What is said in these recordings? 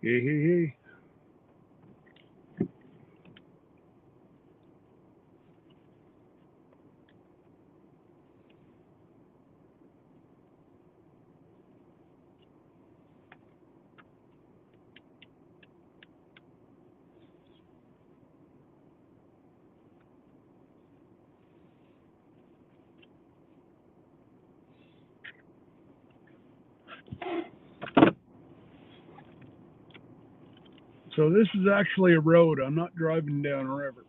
Hey, hey, hey. So this is actually a road. I'm not driving down a river.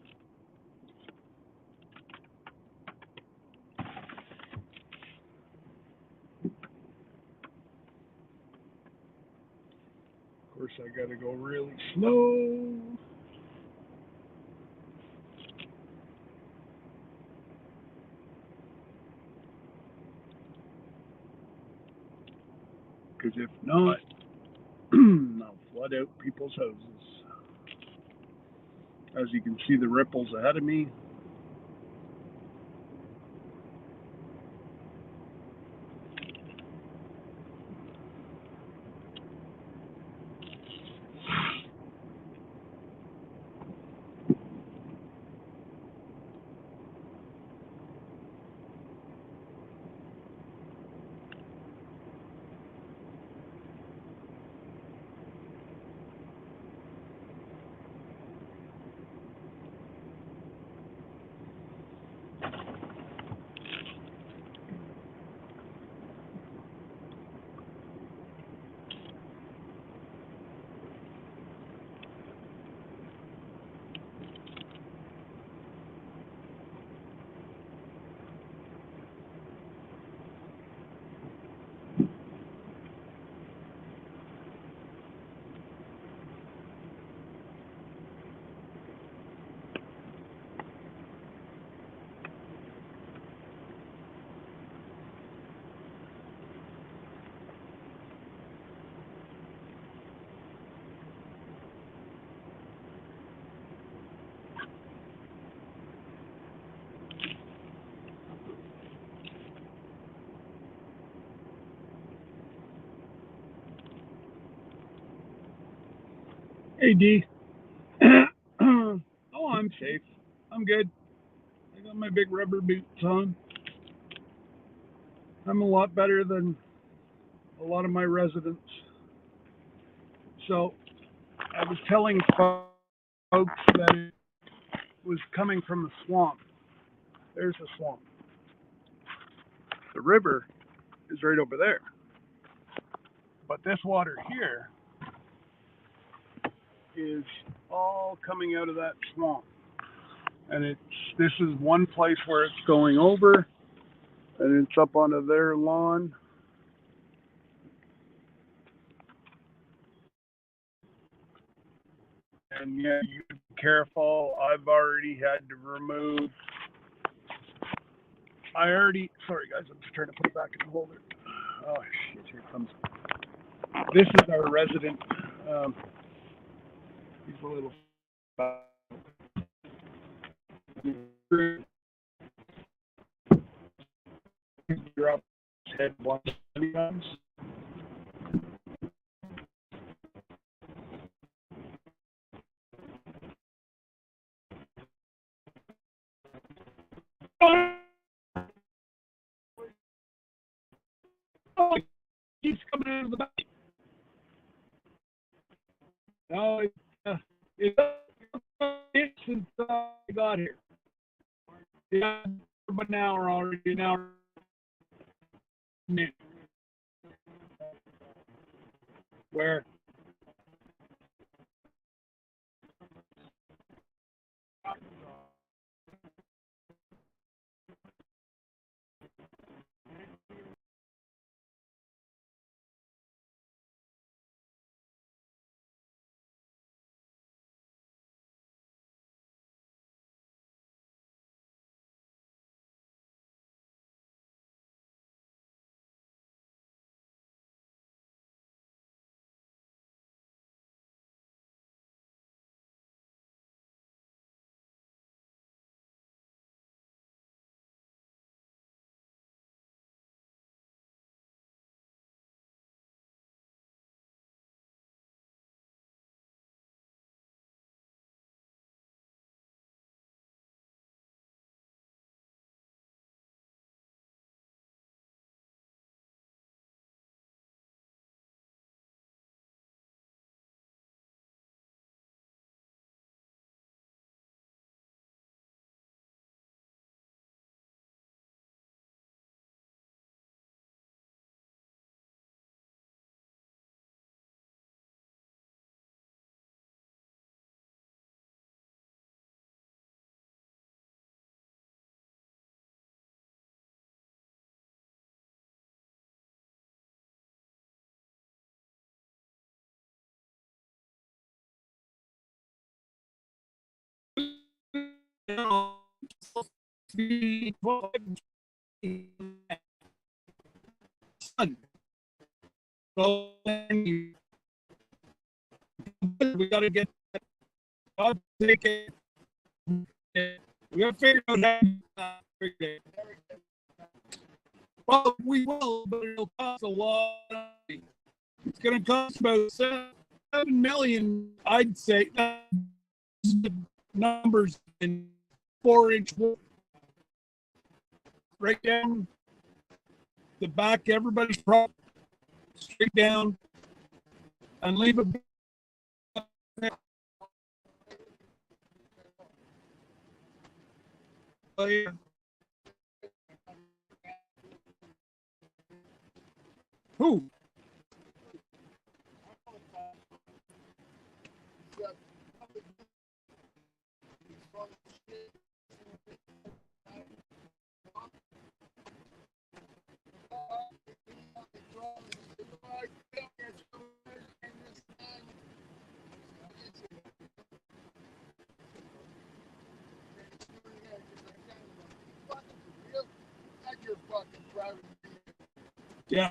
Of course, I got to go really slow because if not, I'll flood out people's houses. As you can see, the ripples ahead of me. Hey, D. Oh, I'm safe. I'm good. I got my big rubber boots on. I'm a lot better than a lot of my residents. So I was telling folks that it was coming from the swamp. There's the swamp. The river is right over there. But this water here is all coming out of that swamp. And this is one place where it's going over, and it's up onto their lawn. And yeah, you be careful. I've already had to remove. Sorry guys, I'm just trying to put it back in the holder. Oh shit, here it comes. This is our resident. Um, he's a little. Drop his head once times. Oh, he's coming out of the back. No, it's since I got here. Yeah, but now we're already now. Where We got to get take it. We got to figure out how to figure it. Well, we will, but it'll cost a lot of money. It's going to cost about 7 million, I'd say. The numbers in 4-inch right down the back, everybody's prop straight down, and leave a. Who? Yeah.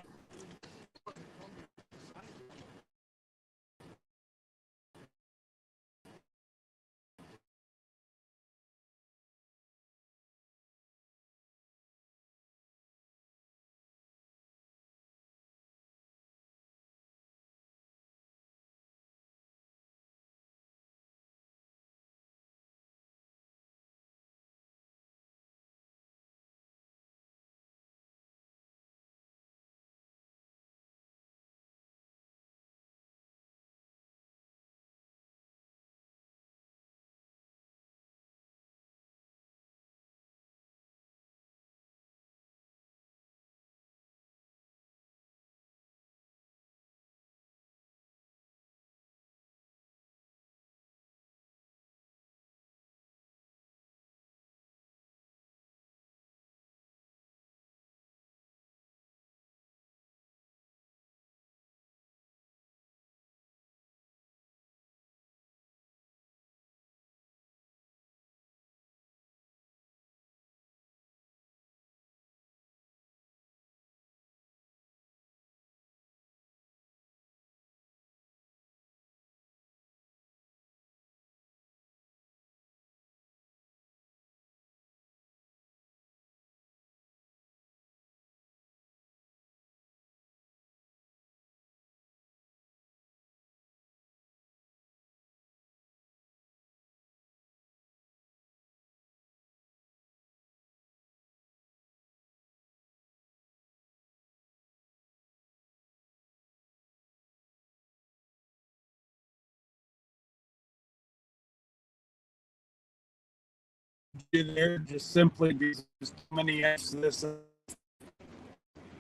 There just simply because there's too many this,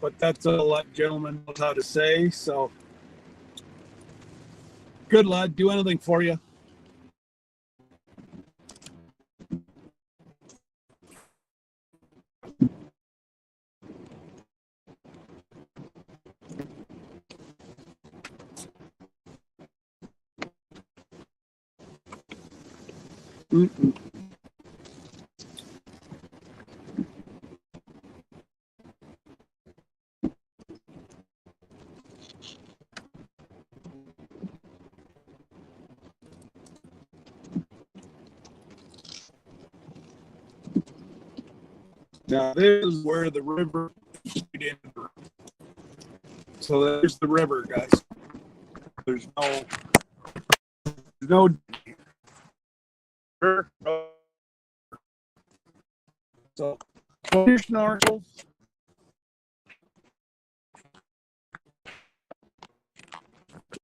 but that's all that gentleman knows how to say. So good lad, do anything for you. Mm-mm. Now this is where the river. So there's the river, guys. There's no. So put your snorkels.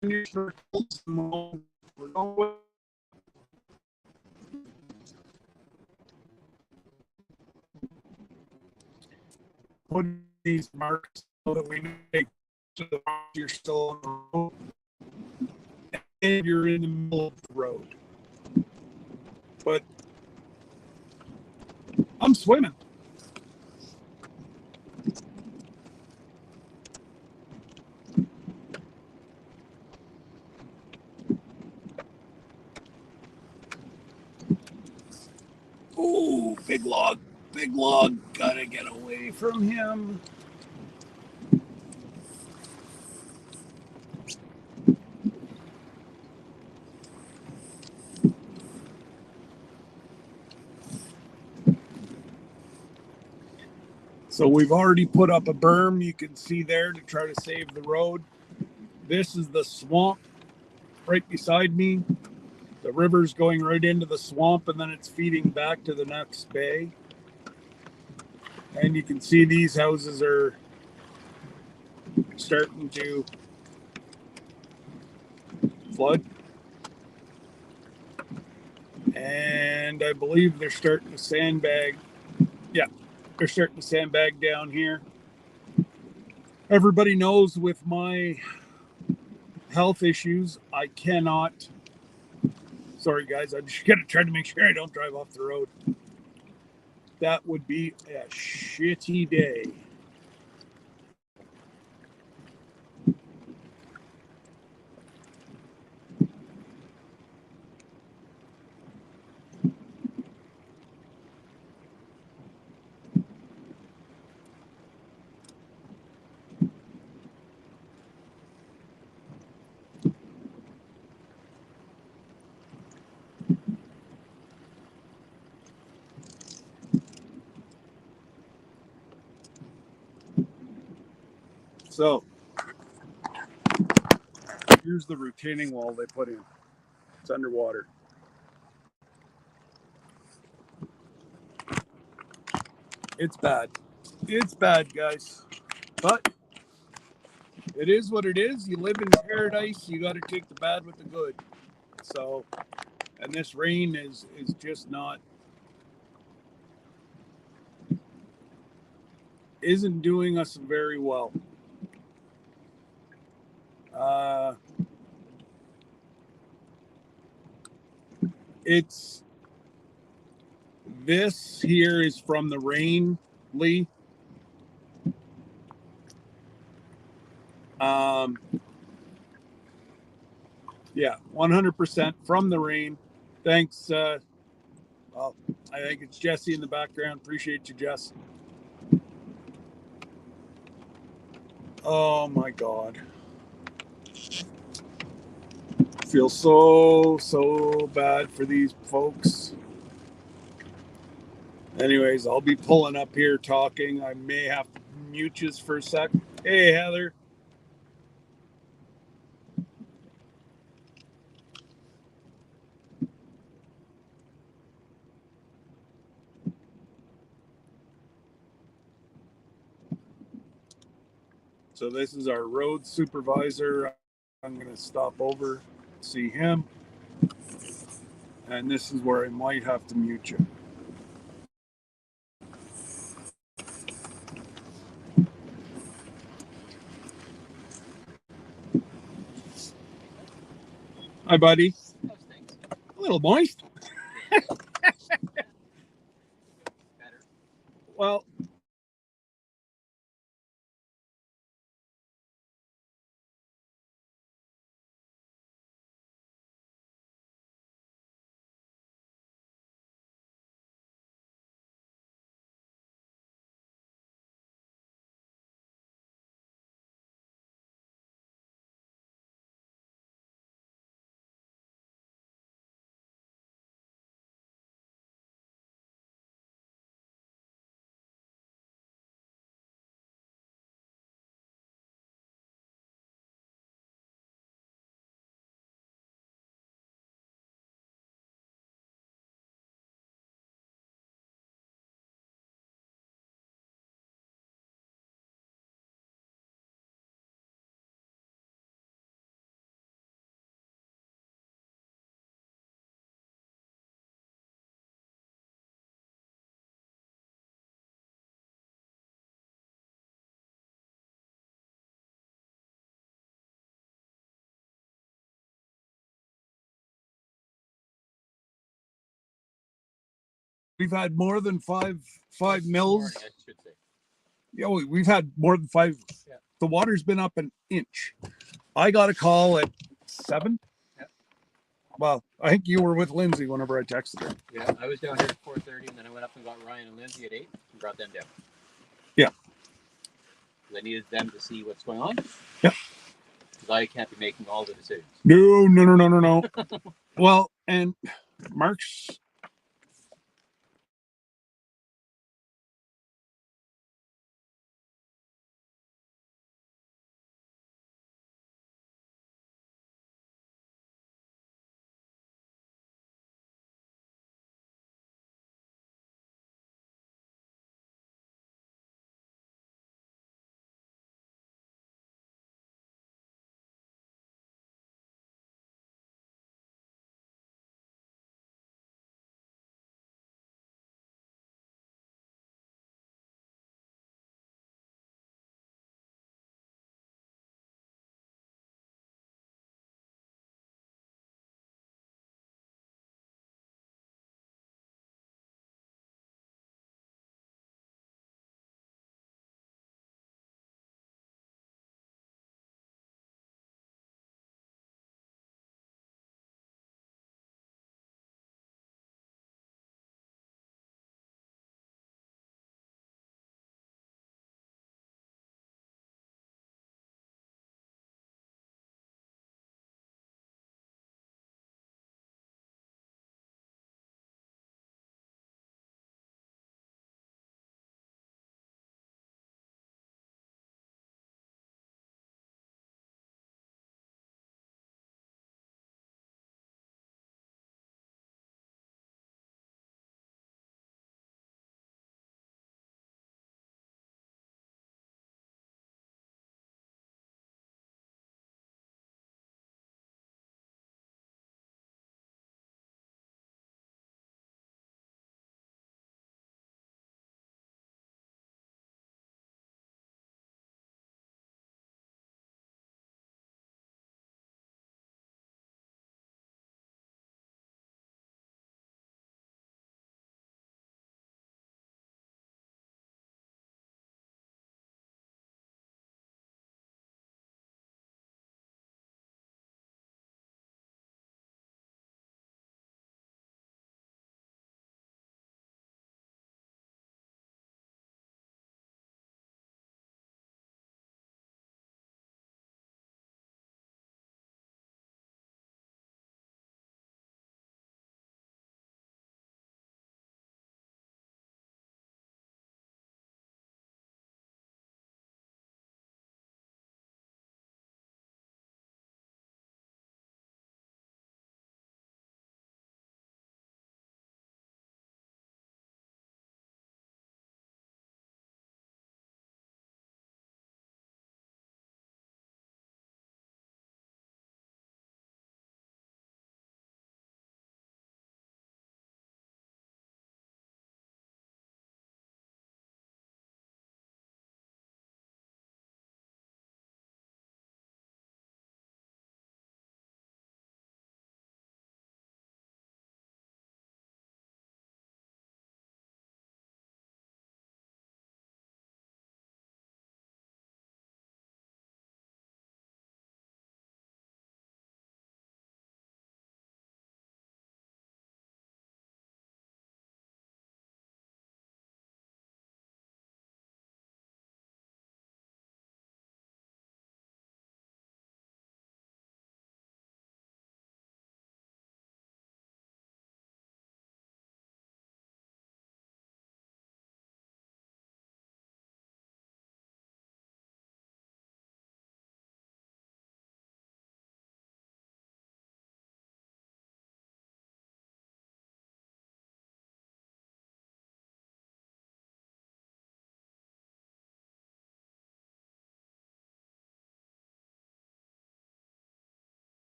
Your snorkels. We're going. Put these marks so that we make sure that you're still on the road and you're in the middle of the road. But I'm swimming. Big log, big log. Gotta get away from him. So we've already put up a berm, you can see there, to try to save the road. This is the swamp right beside me. The river's going right into the swamp, and then it's feeding back to the next bay. And you can see these houses are starting to flood. And I believe they're starting to sandbag. Yeah, they're starting to sandbag down here. Everybody knows with my health issues, I cannot. Sorry, guys, I just gotta try to make sure I don't drive off the road. That would be a shitty day. So, here's the retaining wall they put in. It's underwater. It's bad. It's bad, guys. But it is what it is. You live in paradise. You got to take the bad with the good. So, and this rain is just not, isn't doing us very well. It's, this here is from the rain, Lee. Yeah, 100% from the rain. Thanks. Well, I think it's Jesse in the background. Appreciate you, Jess. Oh my God. I feel so bad for these folks. Anyways, I'll be pulling up here talking. I may have to mute just for a sec. Hey, Heather. So this is our road supervisor. I'm going to stop over, see him. And this is where I might have to mute you. Hi, buddy. A little moist. Well, we've had more than five mils. Yeah, we've had more than five. Yeah. The water's been up an inch. I got a call at 7. Yeah. Well, I think you were with Lindsay whenever I texted her. Yeah, I was down here at 4:30, and then I went up and got Ryan and Lindsay at 8 and brought them down. Yeah. I needed them to see what's going on. Yeah. Because I can't be making all the decisions. No. Well, and Mark's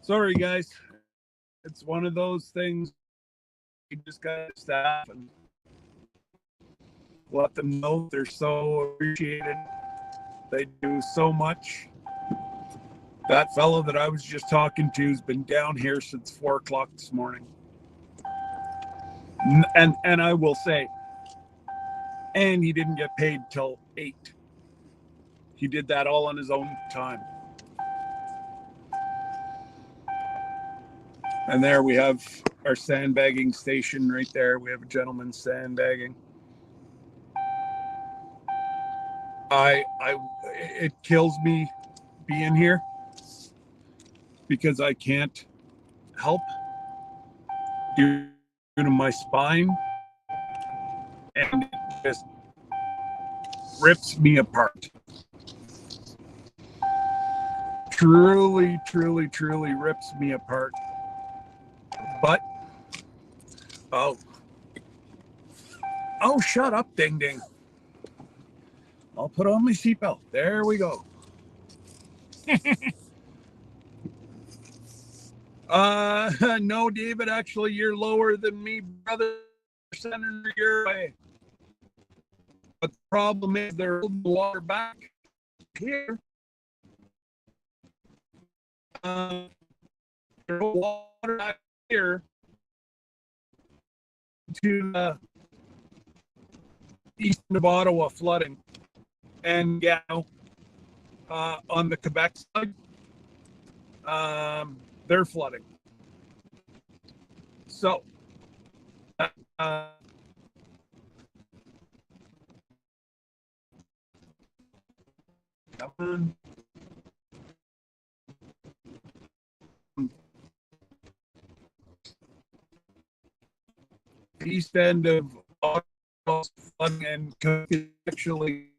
Sorry, guys. It's one of those things. You just got to staff and let them know they're so appreciated. They do so much. That fellow that I was just talking to has been down here since 4 o'clock this morning. And I will say, and he didn't get paid till 8. He did that all on his own time. And there we have our sandbagging station right there. We have a gentleman sandbagging. It kills me being here because I can't help due to my spine, and it just rips me apart. Truly, truly, truly rips me apart. But oh, shut up, ding ding. I'll put on my seatbelt. There we go. No, David, actually, you're lower than me, brother. Senator, your way. But the problem is they're holding the water back here. They're holding water back here to east of Ottawa flooding. And yeah, on the Quebec side, they're flooding. So, come on. East end of Ottawa flooding and actually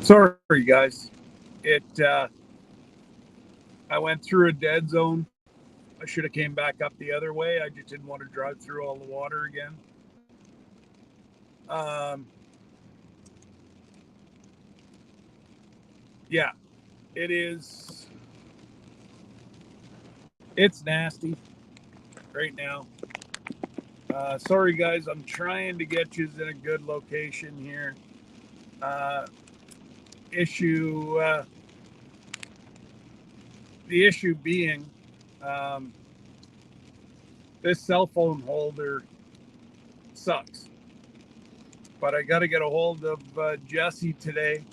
sorry, guys. I went through a dead zone. I should have came back up the other way. I just didn't want to drive through all the water again. Yeah, it is. It's nasty right now. Sorry, guys. I'm trying to get you in a good location here. Issue. The issue being, this cell phone holder sucks. But I got to get a hold of Jesse today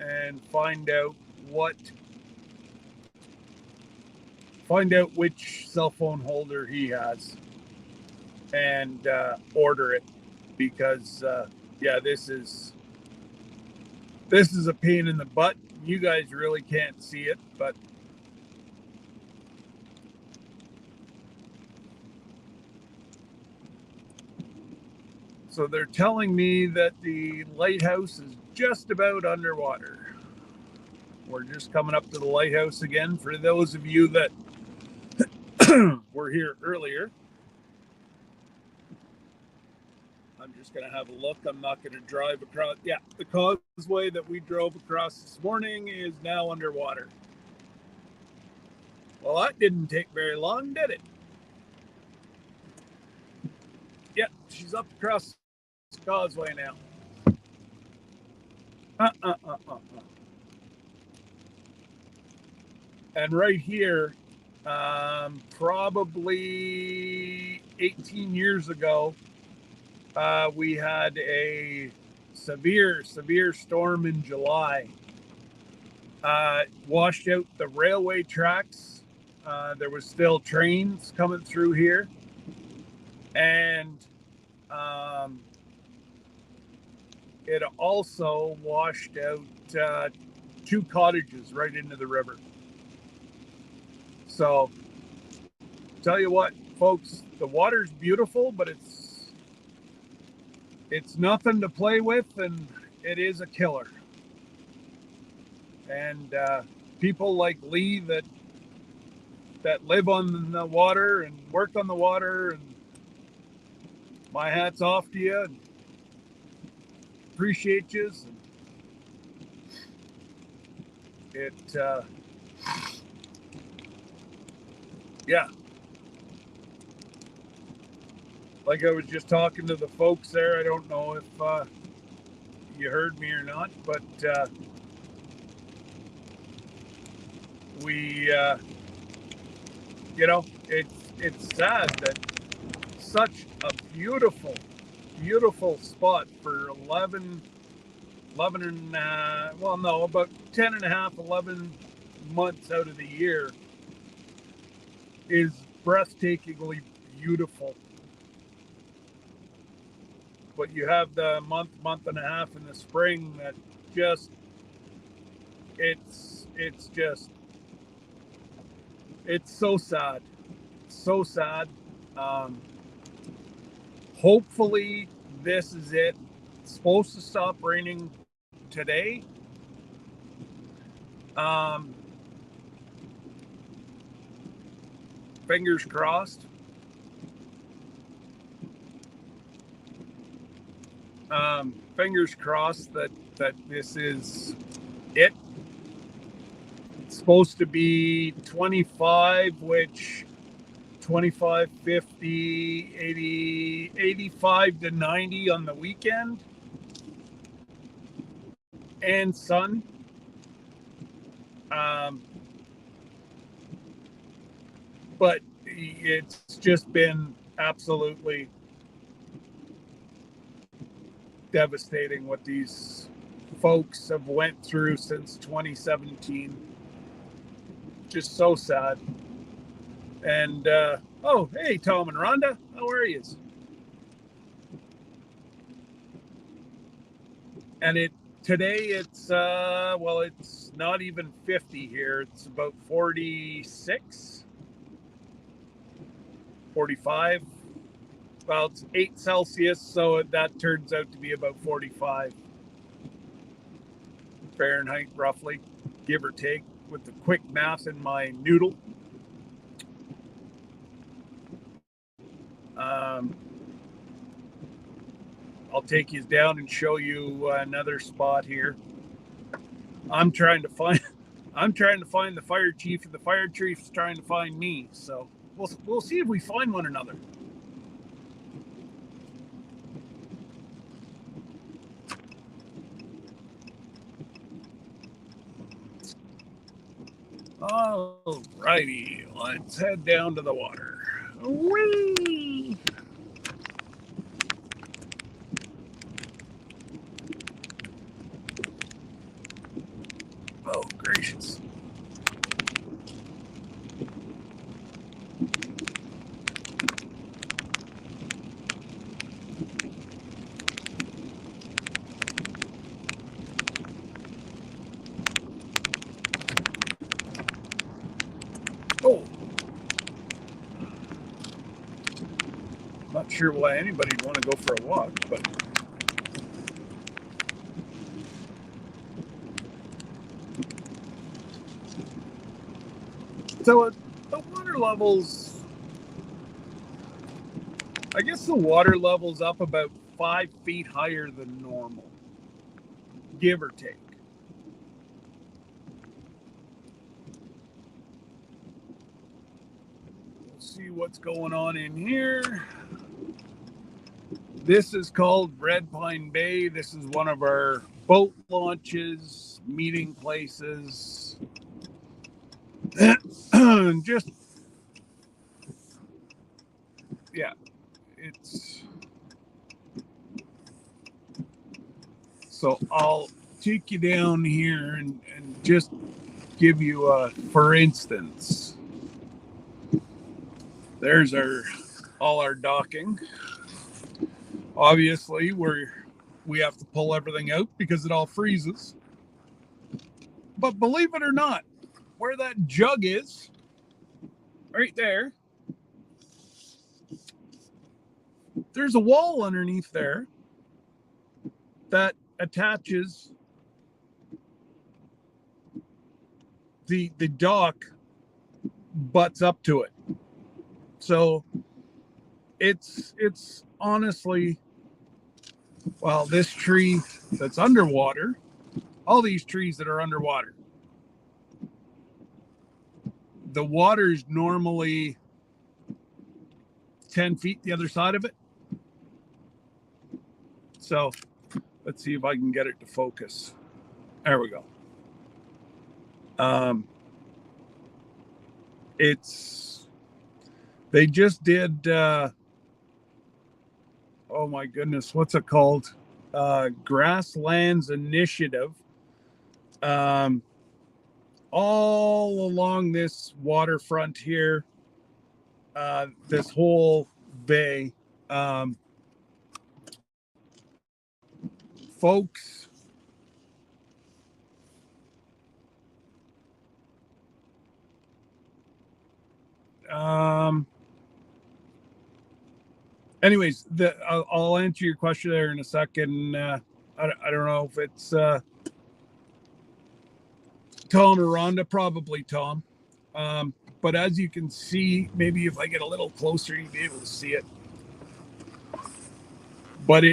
and find out which cell phone holder he has and order it, because yeah, this is a pain in the butt. You guys really can't see it, but so they're telling me that the lighthouse is just about underwater. We're just coming up to the lighthouse again. For those of you that were here earlier, I'm just going to have a look. I'm not going to drive across. Yeah, the causeway that we drove across this morning is now underwater. Well, that didn't take very long, did it? Yeah, she's up across the causeway now. And right here, probably 18 years ago, we had a severe storm in July. Washed out the railway tracks. There was still trains coming through here. And it also washed out 2 cottages right into the river. So, tell you what, folks, the water's beautiful, but it's nothing to play with, and it is a killer. And people like Lee that live on the water and work on the water, and my hat's off to you, and appreciate you. It yeah, like I was just talking to the folks there. I don't know if you heard me or not, but we it's sad that such a beautiful spot for 11 and about 10 and a half, 11 months out of the year is breathtakingly beautiful. But you have the month and a half in the spring that just it's so sad. Hopefully this is it. It's supposed to stop raining today. Fingers crossed. Fingers crossed that this is it. It's supposed to be 25, which 25, 50, 80, 85 to 90 on the weekend, and sun. But it's just been absolutely devastating what these folks have went through since 2017. Just so sad. And oh, hey, Tom and Rhonda, how are you? And today it's it's not even 50 here. It's about 46, 45. Well, it's 8 Celsius, so that turns out to be about 45 Fahrenheit, roughly, give or take, with the quick math in my noodle. I'll take you down and show you another spot here. I'm trying to find the fire chief, and the fire chief's trying to find me. So we'll see if we find one another. All righty, let's head down to the water. Whee! Oh, gracious. Oh. Not sure why anybody'd want to go for a walk, but so the water levels, I guess the water level's up about 5 feet higher than normal, give or take. We'll see what's going on in here. This is called Red Pine Bay. This is one of our boat launches, meeting places. Just, yeah, it's, so I'll take you down here and just give you a, for instance, there's all our docking. Obviously, we have to pull everything out because it all freezes. But believe it or not, where that jug is, right there, there's a wall underneath there that attaches the dock, butts up to it. So it's honestly, well, this tree that's underwater, all these trees that are underwater, the water's normally 10 feet the other side of it. So let's see if I can get it to focus. There we go. They just did, oh my goodness, what's it called? Grasslands Initiative. All along this waterfront here, this whole bay, folks, anyways, I'll answer your question there in a second. I don't know if it's Tom or Rhonda, probably Tom. But as you can see, maybe if I get a little closer, you'll be able to see it. But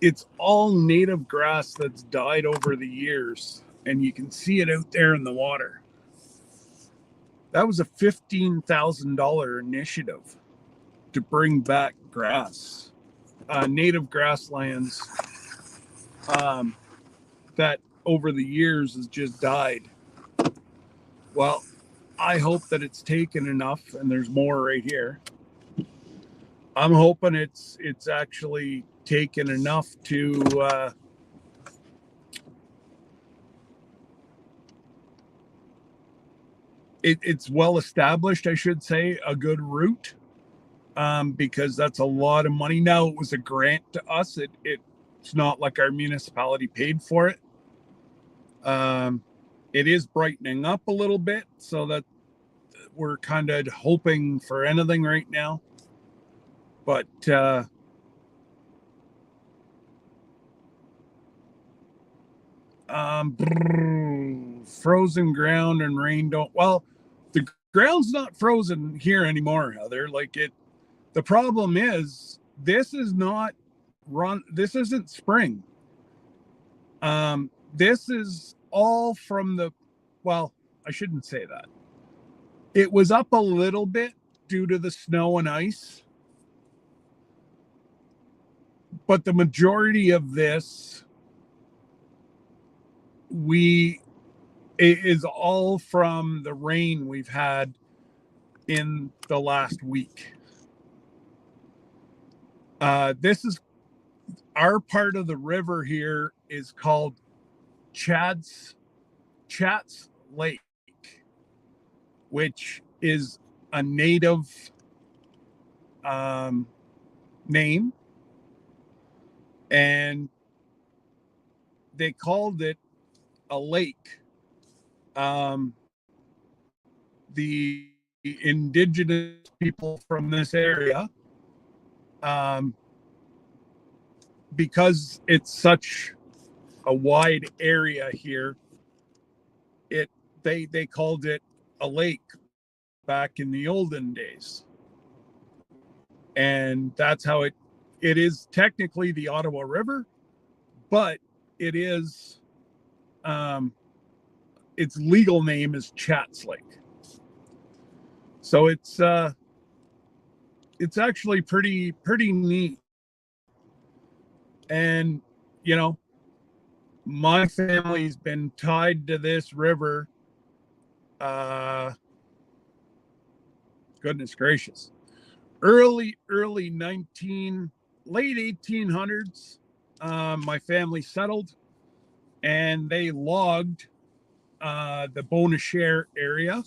it's all native grass that's died over the years, and you can see it out there in the water. That was a $15,000 initiative to bring back grass, native grasslands that over the years has just died. Well, I hope that it's taken enough, and there's more right here. I'm hoping it's actually taken enough to it's well established, I should say, a good route, because that's a lot of money. Now, it was a grant to us. It's not like our municipality paid for it. It is brightening up a little bit, so that we're kind of hoping for anything right now. But frozen ground and rain don't, well, the ground's not frozen here anymore, Heather. Like, the problem is, this isn't spring. This is all from well, I shouldn't say that. It was up a little bit due to the snow and ice, but the majority of this it is all from the rain we've had in the last week. This is our part of the river here is called Chats Lake, which is a native name, and they called it a lake. The indigenous people from this area, because it's such a wide area here, they called it a lake back in the olden days, and that's how it is technically the Ottawa River, but it is its legal name is Chats Lake. So it's actually pretty neat. And my family's been tied to this river goodness gracious, late 1800s, my family settled and they logged the Bonachère area,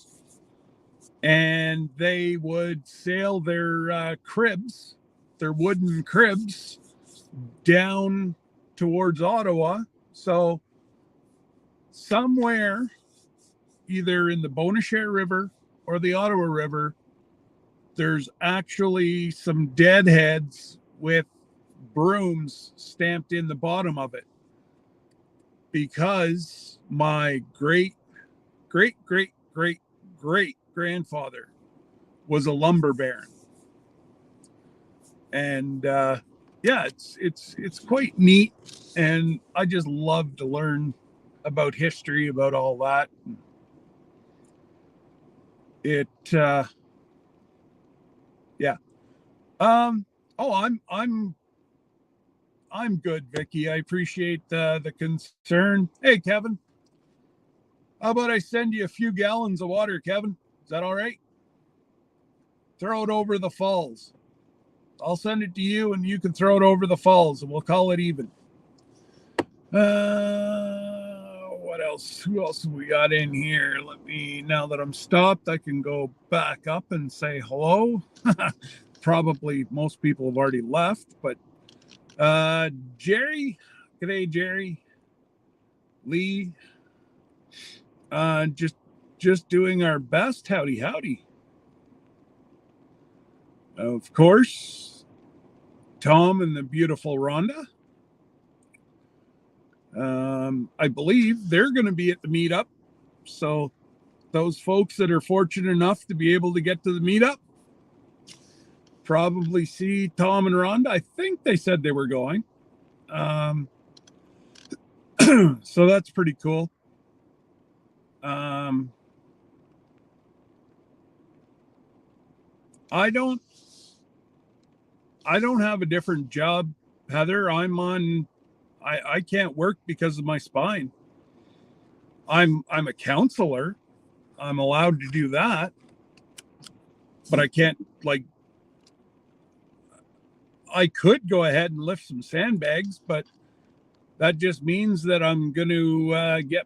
and they would sail their cribs, their wooden cribs, down towards Ottawa. So somewhere, either in the Bonachère River or the Ottawa River, there's actually some deadheads with brooms stamped in the bottom of it, because my great great great great great grandfather was a lumber baron. And yeah, it's quite neat, and I just love to learn about history, about all that. It yeah. Oh, I'm good, Vicky. I appreciate the concern. Hey, Kevin, how about I send you a few gallons of water, Kevin? Is that all right? Throw it over the falls. I'll send it to you, and you can throw it over the falls, and we'll call it even. What else? Who else have we got in here? Now that I'm stopped, I can go back up and say hello. Probably most people have already left, but Jerry, g'day, Jerry. Lee, just doing our best. Howdy, howdy. Of course, Tom and the beautiful Rhonda. I believe they're going to be at the meetup. So those folks that are fortunate enough to be able to get to the meetup probably see Tom and Rhonda. I think they said they were going. So that's pretty cool. I don't have a different job, Heather. I can't work because of my spine. I'm a counselor. I'm allowed to do that, but I can't, like, I could go ahead and lift some sandbags, but that just means that I'm going to get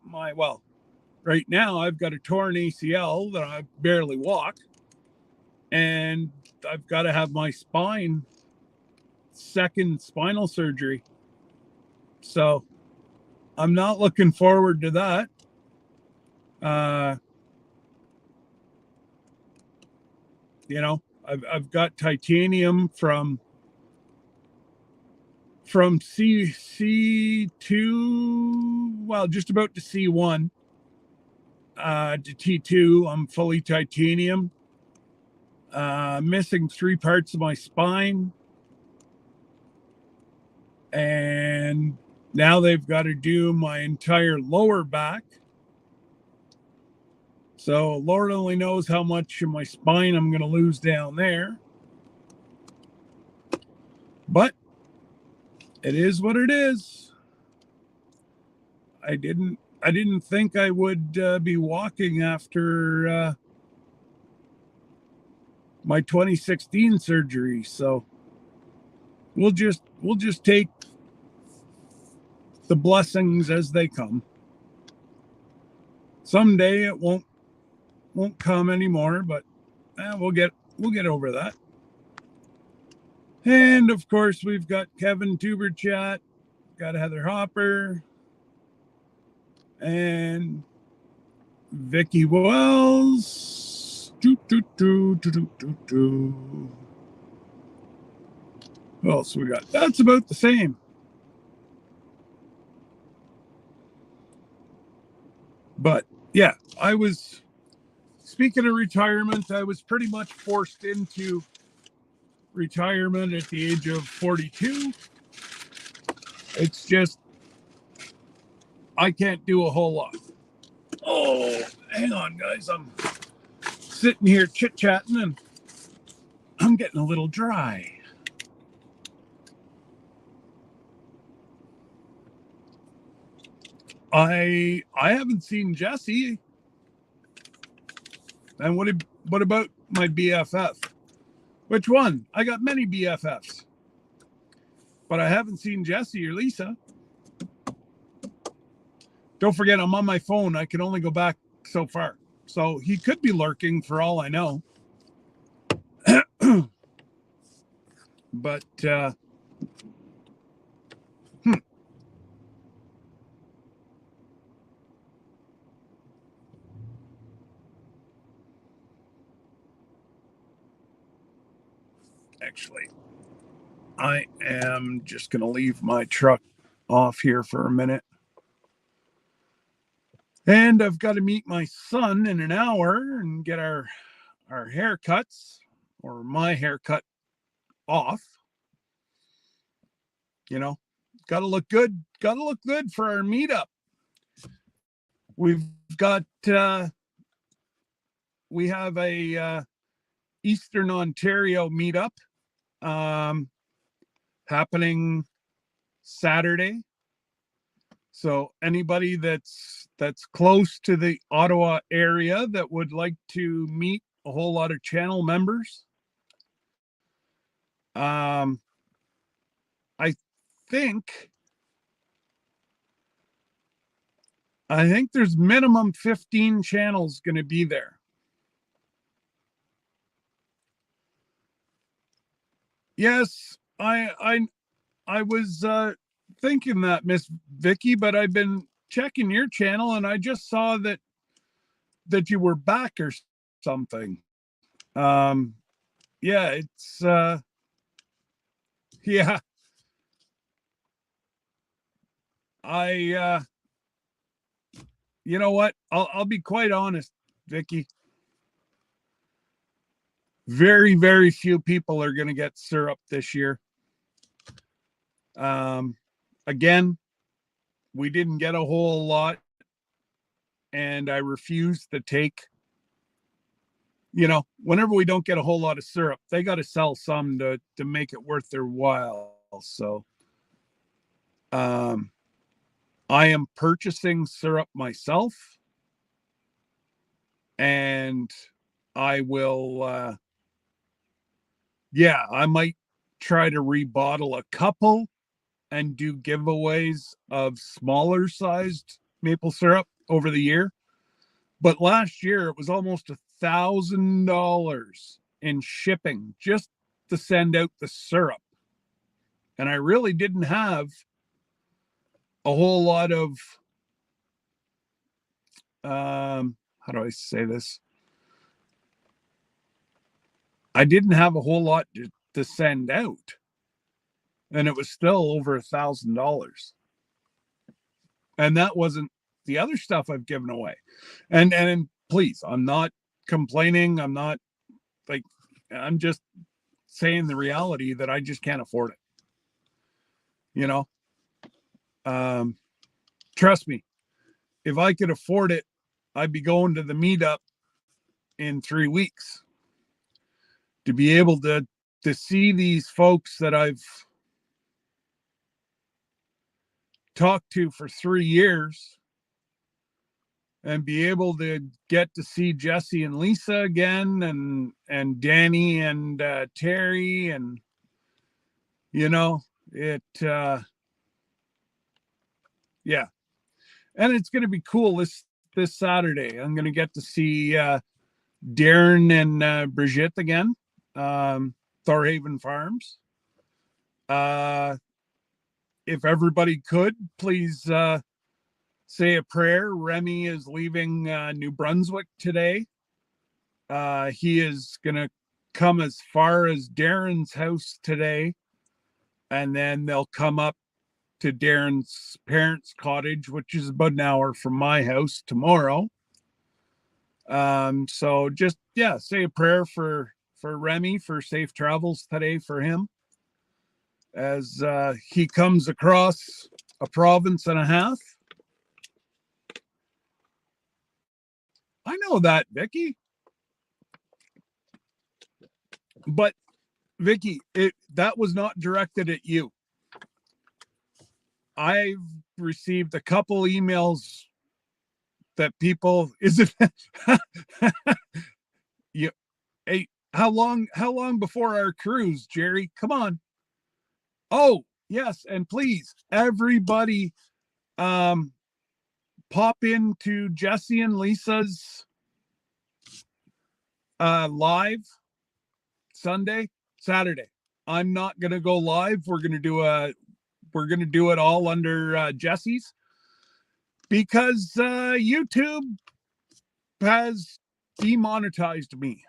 right now I've got a torn ACL that I barely walk, and I've got to have my second spinal surgery. So I'm not looking forward to that. I've got titanium from C2, well, just about to C1 to T2. I'm fully titanium. Missing 3 parts of my spine. And now they've got to do my entire lower back. So Lord only knows how much of my spine I'm going to lose down there. But it is what it is. I didn't think I would be walking after my 2016 surgery. So we'll just take the blessings as they come. Someday it won't come anymore, but we'll get over that. And of course, we've got Kevin Tuber chat, got Heather Hopper, and Vicky Wells. What else we got? That's about the same. But yeah, speaking of retirement, I was pretty much forced into retirement at the age of 42. It's just, I can't do a whole lot. Oh, hang on, guys. I'm sitting here chit-chatting and I'm getting a little dry. I haven't seen Jesse. And what about my BFF? Which one? I got many BFFs, but I haven't seen Jesse or Lisa. Don't forget, I'm on my phone. I can only go back so far. So he could be lurking for all I know. But actually, I am just going to leave my truck off here for a minute. And I've got to meet my son in an hour and get our haircuts, or my haircut, off. You know, got to look good. Got to look good for our meetup. We've got we have a Eastern Ontario meetup happening Saturday. So anybody that's close to the Ottawa area that would like to meet a whole lot of channel members, I think there's minimum 15 channels going to be there. Yes, I was thinking that, Miss Vicky, but I've been checking your channel and I just saw that you were back or something. Yeah, it's yeah. I you know what? I'll be quite honest, Vicky. Very, very few people are going to get syrup this year. Again, we didn't get a whole lot, and I refuse to take. Whenever we don't get a whole lot of syrup, they got to sell some to make it worth their while. So, I am purchasing syrup myself, and I will. I might try to rebottle a couple and do giveaways of smaller sized maple syrup over the year. But last year it was almost $1,000 in shipping just to send out the syrup. And I really didn't have a whole lot of, how do I say this? I didn't have a whole lot to send out. And it was still over $1,000. And that wasn't the other stuff I've given away. And please, I'm not complaining. I'm not I'm just saying the reality that I just can't afford it. Trust me, if I could afford it, I'd be going to the meetup in 3 weeks to be able to see these folks that I've talked to for 3 years and be able to get to see Jesse and Lisa again, and Danny and Terry, and it yeah. And it's going to be cool this Saturday. I'm going to get to see Darren and Brigitte again, Thorhaven Farms. If everybody could, please say a prayer. Remy is leaving New Brunswick today. He is going to come as far as Darren's house today, and then they'll come up to Darren's parents' cottage, which is about an hour from my house, tomorrow. So just say a prayer for Remy, for safe travels today for him, as he comes across a province and a half. I know that, Vicky. But Vicky, that was not directed at you. I've received a couple emails that people, is it Hey, how long before our cruise, Jerry? Come on. Oh, yes, and please, everybody, um, pop into Jesse and Lisa's live Saturday. I'm not gonna go live. We're gonna do it all under Jesse's because YouTube has demonetized me.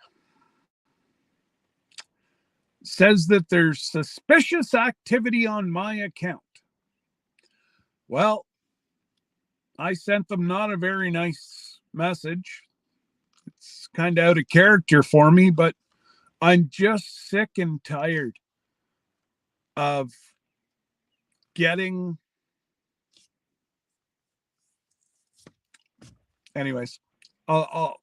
Says that there's suspicious activity on my account. Well, I sent them not a very nice message. It's kind of out of character for me, but I'm just sick and tired of getting. Anyways, I'll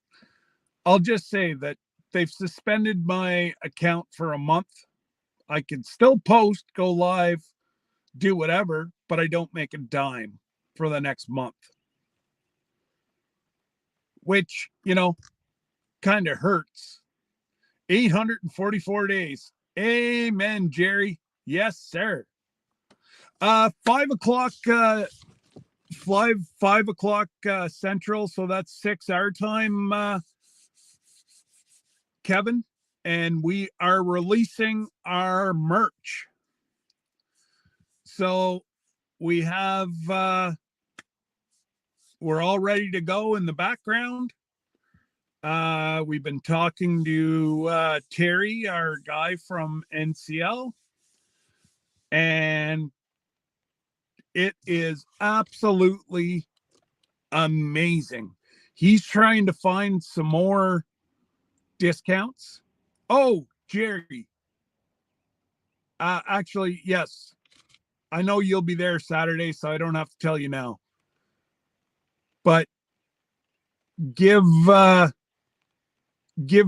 just say that they've suspended my account for a month. I can still post, go live, do whatever, but I don't make a dime for the next month. Which, kind of hurts. 844 days. Amen, Jerry. Yes, sir. 5 o'clock, 5 o'clock Central, so that's 6 our time, Kevin. And we are releasing our merch. So we have we're all ready to go in the background. We've been talking to Terry, our guy from NCL, and it is absolutely amazing. He's trying to find some more discounts. Oh, Jerry. Actually, yes. I know you'll be there Saturday, so I don't have to tell you now. But give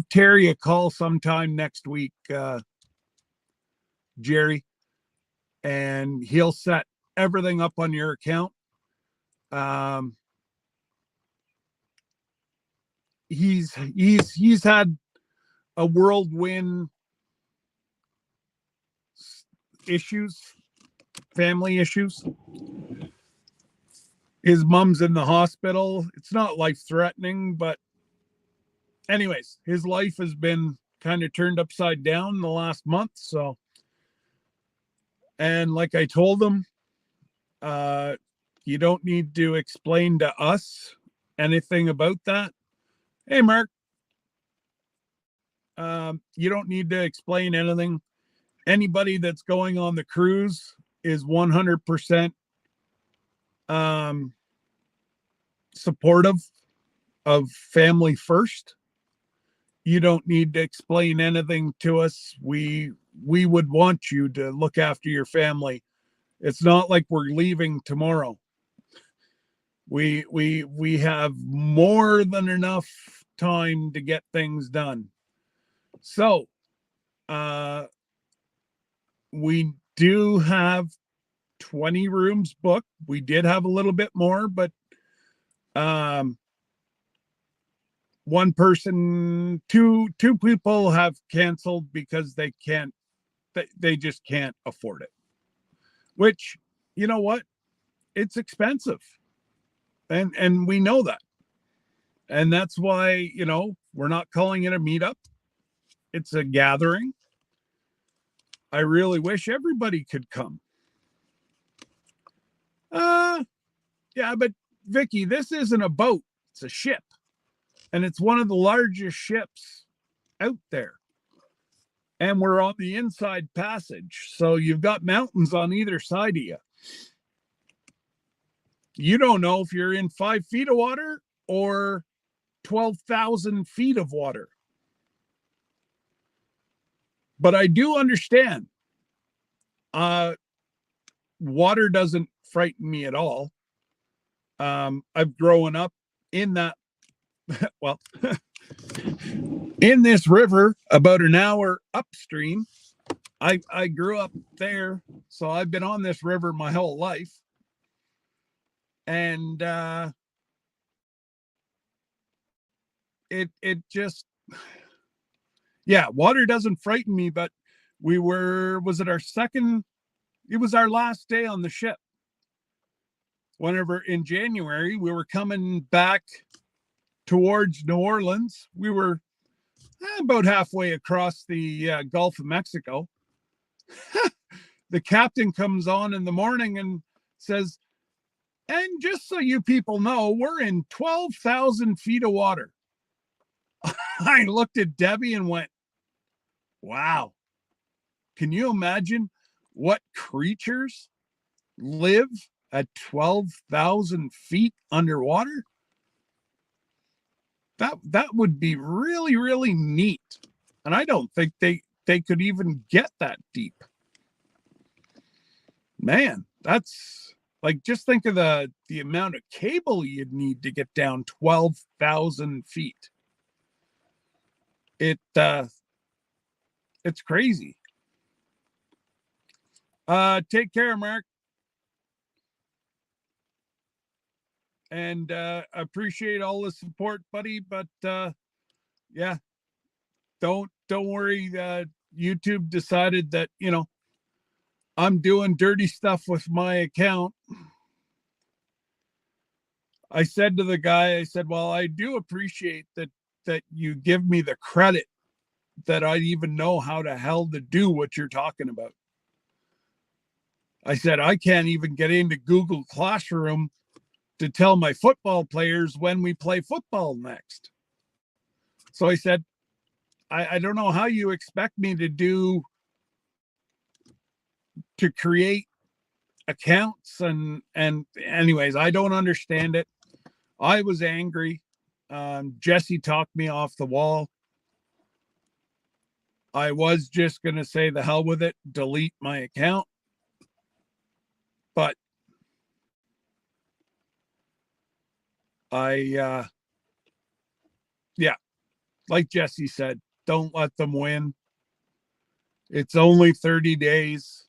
Terry a call sometime next week, Jerry, and he'll set everything up on your account. He's had a whirlwind issues, family issues. His mom's in the hospital. It's not life threatening, but anyways, his life has been kind of turned upside down in the last month. So, and like I told him, you don't need to explain to us anything about that. Hey, Mark, you don't need to explain anything. Anybody that's going on the cruise is 100% supportive of family first. You don't need to explain anything to us. We would want you to look after your family. It's not like we're leaving tomorrow. We have more than enough time to get things done. So, we do have 20 rooms booked. We did have a little bit more, but one person, two people have canceled because they just can't afford it. Which, you know what? It's expensive. And we know that. And that's why, we're not calling it a meetup. It's a gathering. I really wish everybody could come. Yeah, but Vicky, this isn't a boat. It's a ship. And it's one of the largest ships out there. And we're on the inside passage. So you've got mountains on either side of you. You don't know if you're in 5 feet of water or 12,000 feet of water. But I do understand. Water doesn't frighten me at all. I've grown up in that, well, in this river about an hour upstream. I grew up there, so I've been on this river my whole life. And it just, Yeah, water doesn't frighten me, but was it our last day on the ship. Whenever in January, we were coming back towards New Orleans. We were about halfway across the Gulf of Mexico. The captain comes on in the morning and says, and just so you people know, we're in 12,000 feet of water. I looked at Debbie and went, wow. Can you imagine what creatures live at 12,000 feet underwater? That would be really, really neat. And I don't think they could even get that deep. Man, that's like, just think of the amount of cable you'd need to get down 12,000 feet. It's crazy. Take care, Mark. And appreciate all the support, buddy. But yeah, don't worry. YouTube decided that, I'm doing dirty stuff with my account. I said to the guy, I said, well, I do appreciate that you give me the credit that I even know how the hell to do what you're talking about. I said, I can't even get into Google Classroom to tell my football players when we play football next. So I said, I don't know how you expect me to create accounts and anyways, I don't understand it. I was angry. Jesse talked me off the wall. I was just going to say the hell with it, delete my account. But yeah, like Jesse said, don't let them win. It's only 30 days.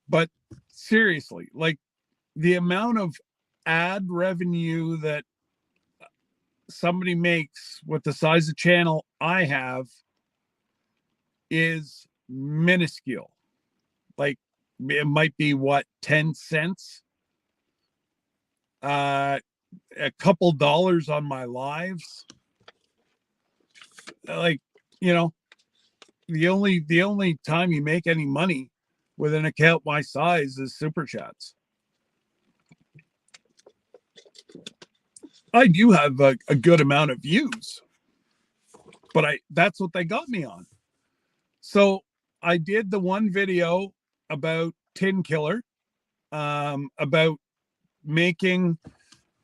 But seriously, like the amount of ad revenue that somebody makes with the size of channel I have is minuscule. Like it might be 10 cents, a couple dollars on my lives. Like, the only time you make any money with an account my size is super chats. I do have a good amount of views, but that's what they got me on. So I did the one video about Tin Killer, about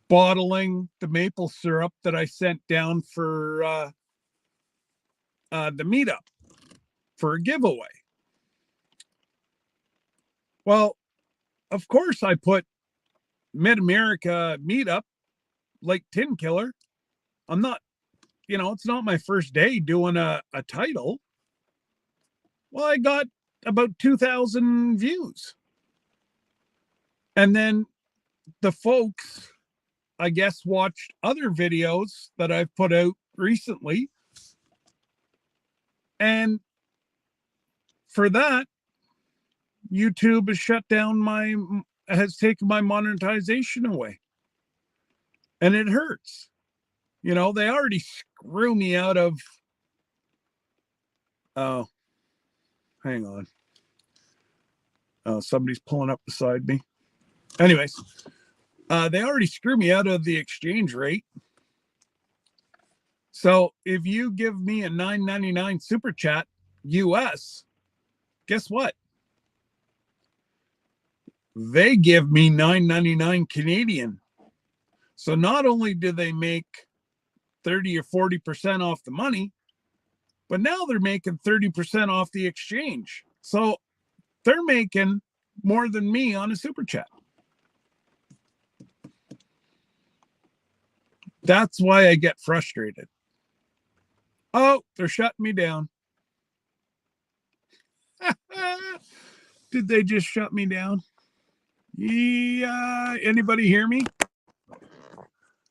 bottling the maple syrup that I sent down for the meetup for a giveaway. Well, of course I put Mid-America meetup like Tin Killer. I'm not, it's not my first day doing a title. Well, I got about 2,000 views. And then the folks, I guess, watched other videos that I've put out recently. And for that, YouTube has taken my monetization away. And it hurts. They already screw me out of. Oh, hang on. Oh, somebody's pulling up beside me. Anyways, they already screw me out of the exchange rate. So if you give me a $9.99 super chat US, guess what? They give me $9.99 Canadian. So not only do they make 30 or 40% off the money, but now they're making 30% off the exchange. So they're making more than me on a super chat. That's why I get frustrated. Oh, they're shutting me down. Did they just shut me down? Yeah. Anybody hear me?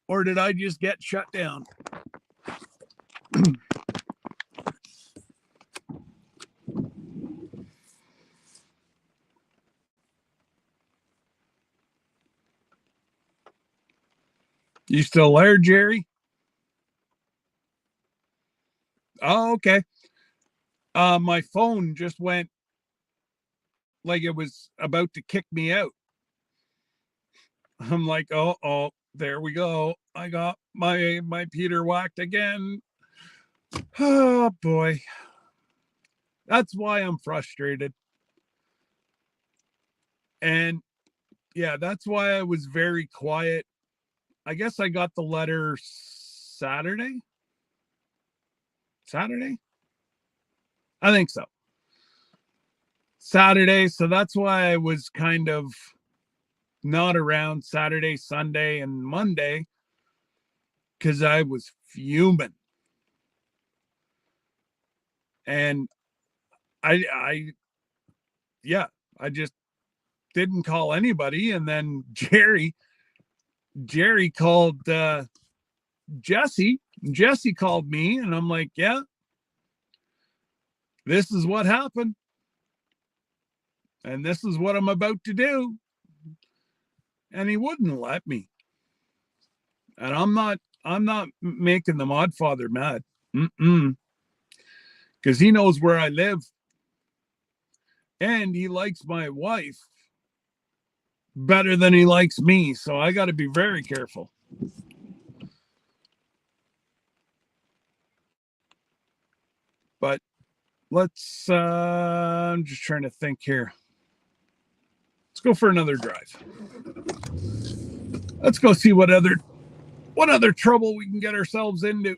Or did I just get shut down? You still there, Jerry? Oh, okay. My phone just went like it was about to kick me out. I'm like, oh, there we go. I got my Peter whacked again. Oh boy. That's why I'm frustrated. And yeah, that's why I was very quiet. I guess I got the letter Saturday. Saturday? I think so. Saturday. So that's why I was kind of not around Saturday, Sunday, and Monday because I was fuming. And yeah, I just didn't call anybody. And then Jerry called Jesse. Jesse called me, and I'm like, yeah, this is what happened. And this is what I'm about to do. And he wouldn't let me. And I'm not making the mod father mad. Because he knows where I live. And he likes my wife better than he likes me. So I got to be very careful. But let's, I'm just trying to think here. Let's go for another drive. Let's go see what other trouble we can get ourselves into.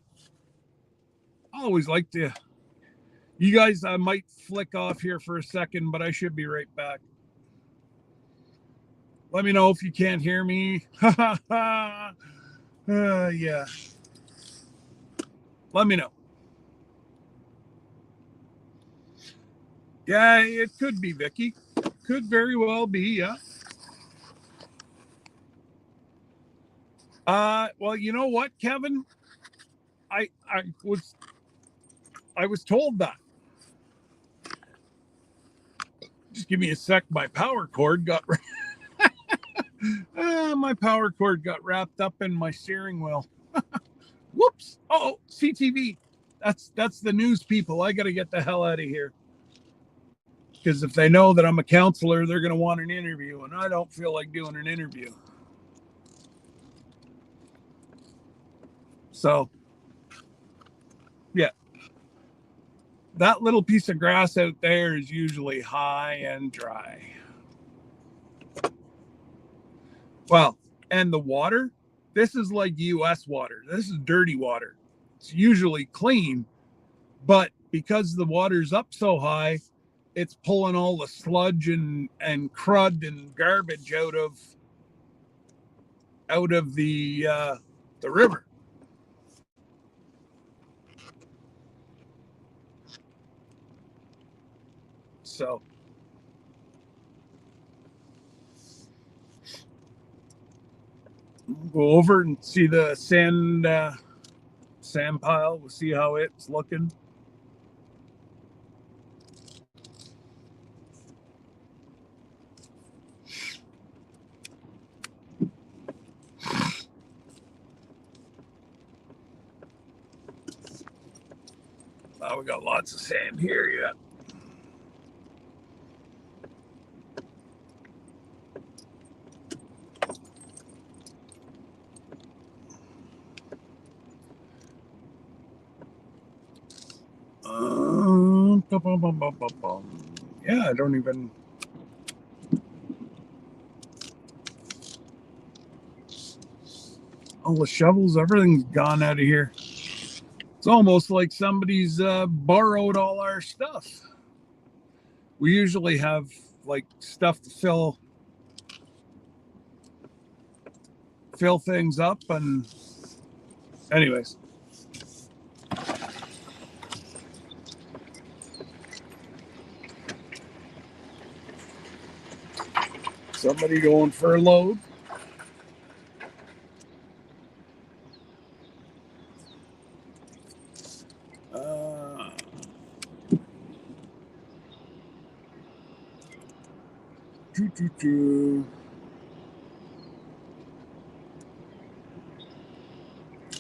I always like to, you guys, I might flick off here for a second, but I should be right back. Let me know if you can't hear me. Yeah. Let me know. Yeah, it could be Vicky. Could very well be, yeah. Well, you know what, Kevin? I was told that. Just give me a sec. My power cord got wrapped up in my steering wheel. Whoops. Oh, CTV. That's the news people. I got to get the hell out of here. Because if they know that I'm a counselor, they're going to want an interview, and I don't feel like doing an interview. So, yeah. That little piece of grass out there is usually high and dry. Well, and the water, this is like US water. This is dirty water. It's usually clean, but because the water's up so high, it's pulling all the sludge and crud and garbage out of the river. So go over and see the sand pile. We'll see how it's looking. We got lots of sand here yet. Yeah, I don't even. All the shovels, everything's gone out of here. It's almost like somebody's borrowed all our stuff. We usually have like stuff to fill things up, and anyways. Somebody going for a load.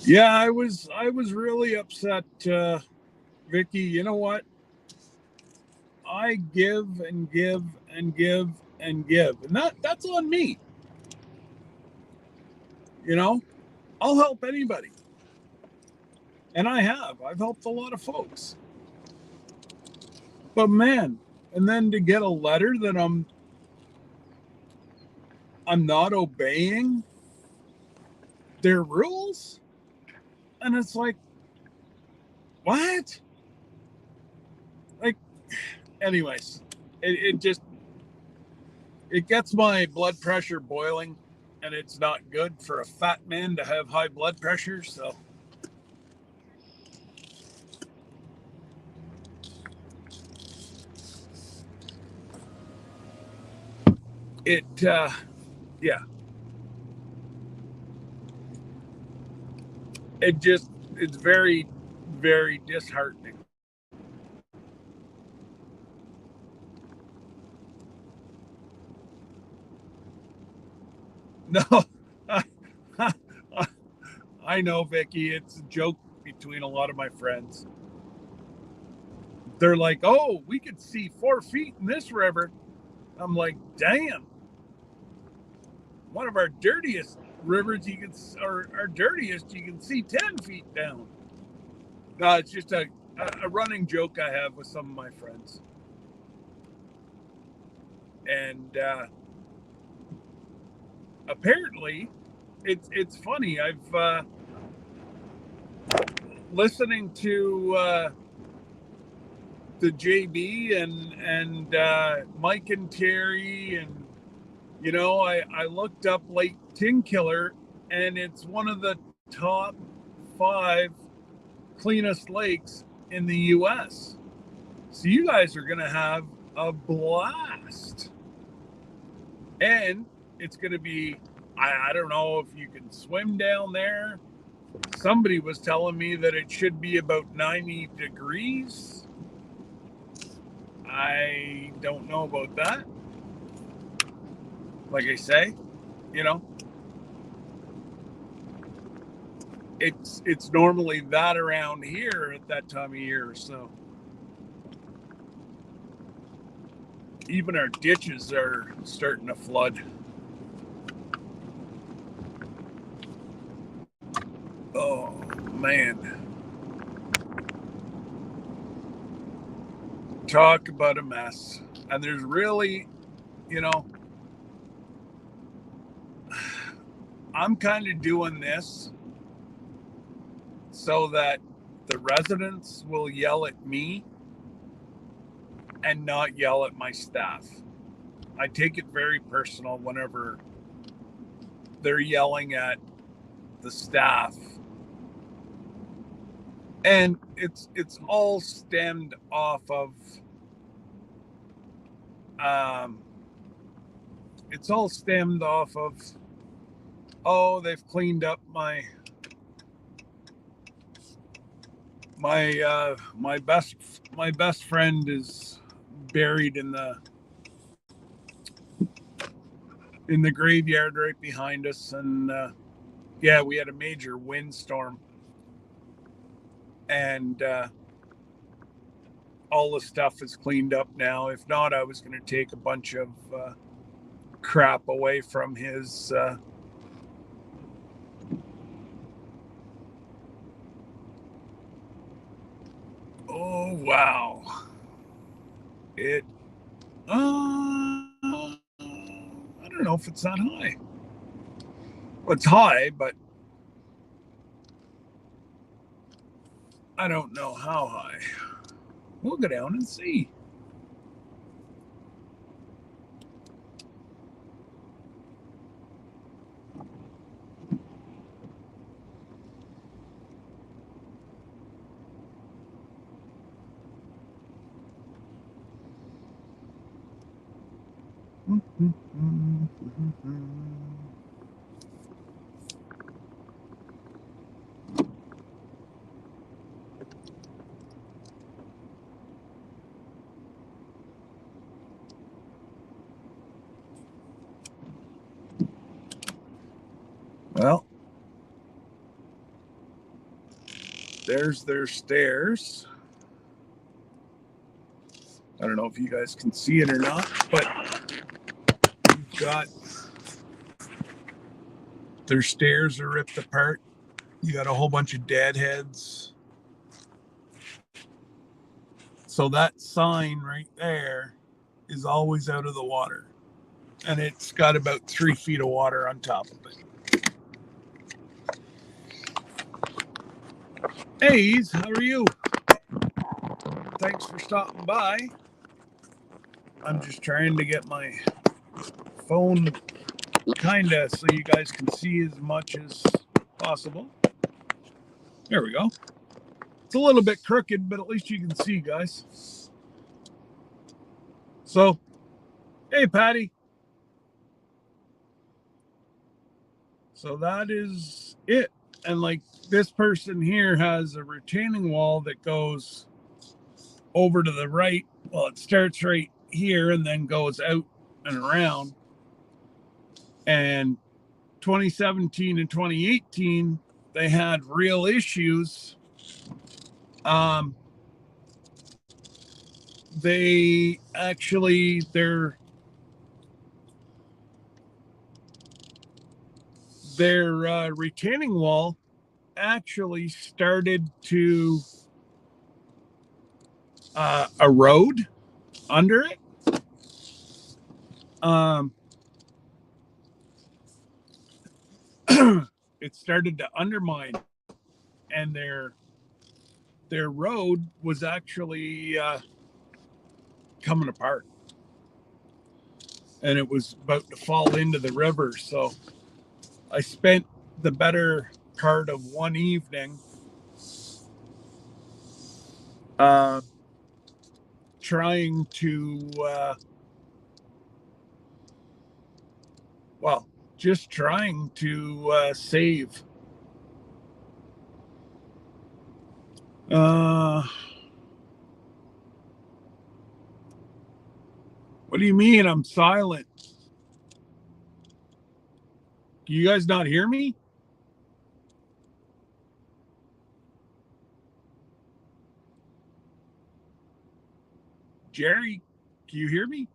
Yeah, I was really upset, Vicky. You know what? I give and give and give and give, and that's on me. You know, I'll help anybody, and I have. I've helped a lot of folks. But man, and then to get a letter that I'm not obeying their rules, and it's like, what? Like, anyways, it just it gets my blood pressure boiling, and it's not good for a fat man to have high blood pressure. So it yeah, it's very, very disheartening. No, I know, Vicky. It's a joke between a lot of my friends. They're like, "Oh, we could see 4 feet in this river." I'm like, "Damn, one of our dirtiest rivers you can, or our dirtiest, you can see 10 feet down." No, it's just a running joke I have with some of my friends, and apparently, it's funny. I've listening to the JB and Mike and Terry, and I looked up Lake Tinkiller, and it's one of the top 5 cleanest lakes in the U.S. So you guys are gonna have a blast, and it's gonna be. I don't know if you can swim down there. Somebody was telling me that it should be about 90 degrees. I don't know about that. Like I say, you know, it's normally that around here at that time of year. So even our ditches are starting to flood. Oh man. Talk about a mess. And there's really, you know, I'm kind of doing this so that the residents will yell at me and not yell at my staff. I take it very personal whenever they're yelling at the staff. And it's all stemmed off of um it's all stemmed off of, oh, they've cleaned up my best friend is buried in the graveyard right behind us, and yeah, we had a major windstorm, and all the stuff is cleaned up now. If not, I was going to take a bunch of crap away from his oh wow, it I don't know if it's that high. Well, it's high, but I don't know how high. We'll go down and see. Well, There's their stairs. I don't know if you guys can see it or not, but you've got their stairs are ripped apart. You got a whole bunch of deadheads. So that sign right there is always out of the water. And it's got about 3 feet of water on top of it. Hey, Ease, how are you? Thanks for stopping by. I'm just trying to get my phone kind of so you guys can see as much as possible. There we go. It's a little bit crooked, but at least you can see, guys. So, hey, Patty. So that is it. And like this person here has a retaining wall that goes over to the right. Well, it starts right here and then goes out and around. And 2017 and 2018, they had real issues. They actually, their retaining wall actually started to erode under it. It started to undermine, and their road was actually coming apart, and it was about to fall into the river. So I spent the better part of one evening trying to just trying to save what do you mean I'm silent? Do you guys not hear me? Jerry, can you hear me?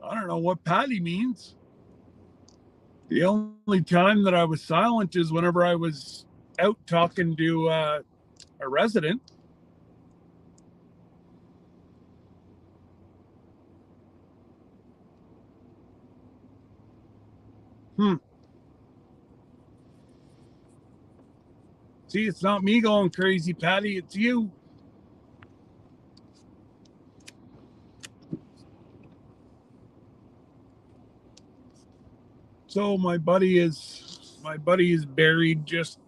I don't know what Patty means. The only time that I was silent is whenever I was out talking to a resident. See, it's not me going crazy, Patty. It's you. So my buddy is buried just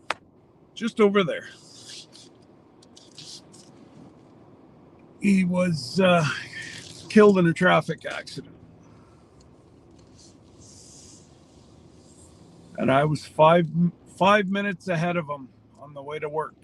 over there. He was killed in a traffic accident, and I was five minutes ahead of him on the way to work.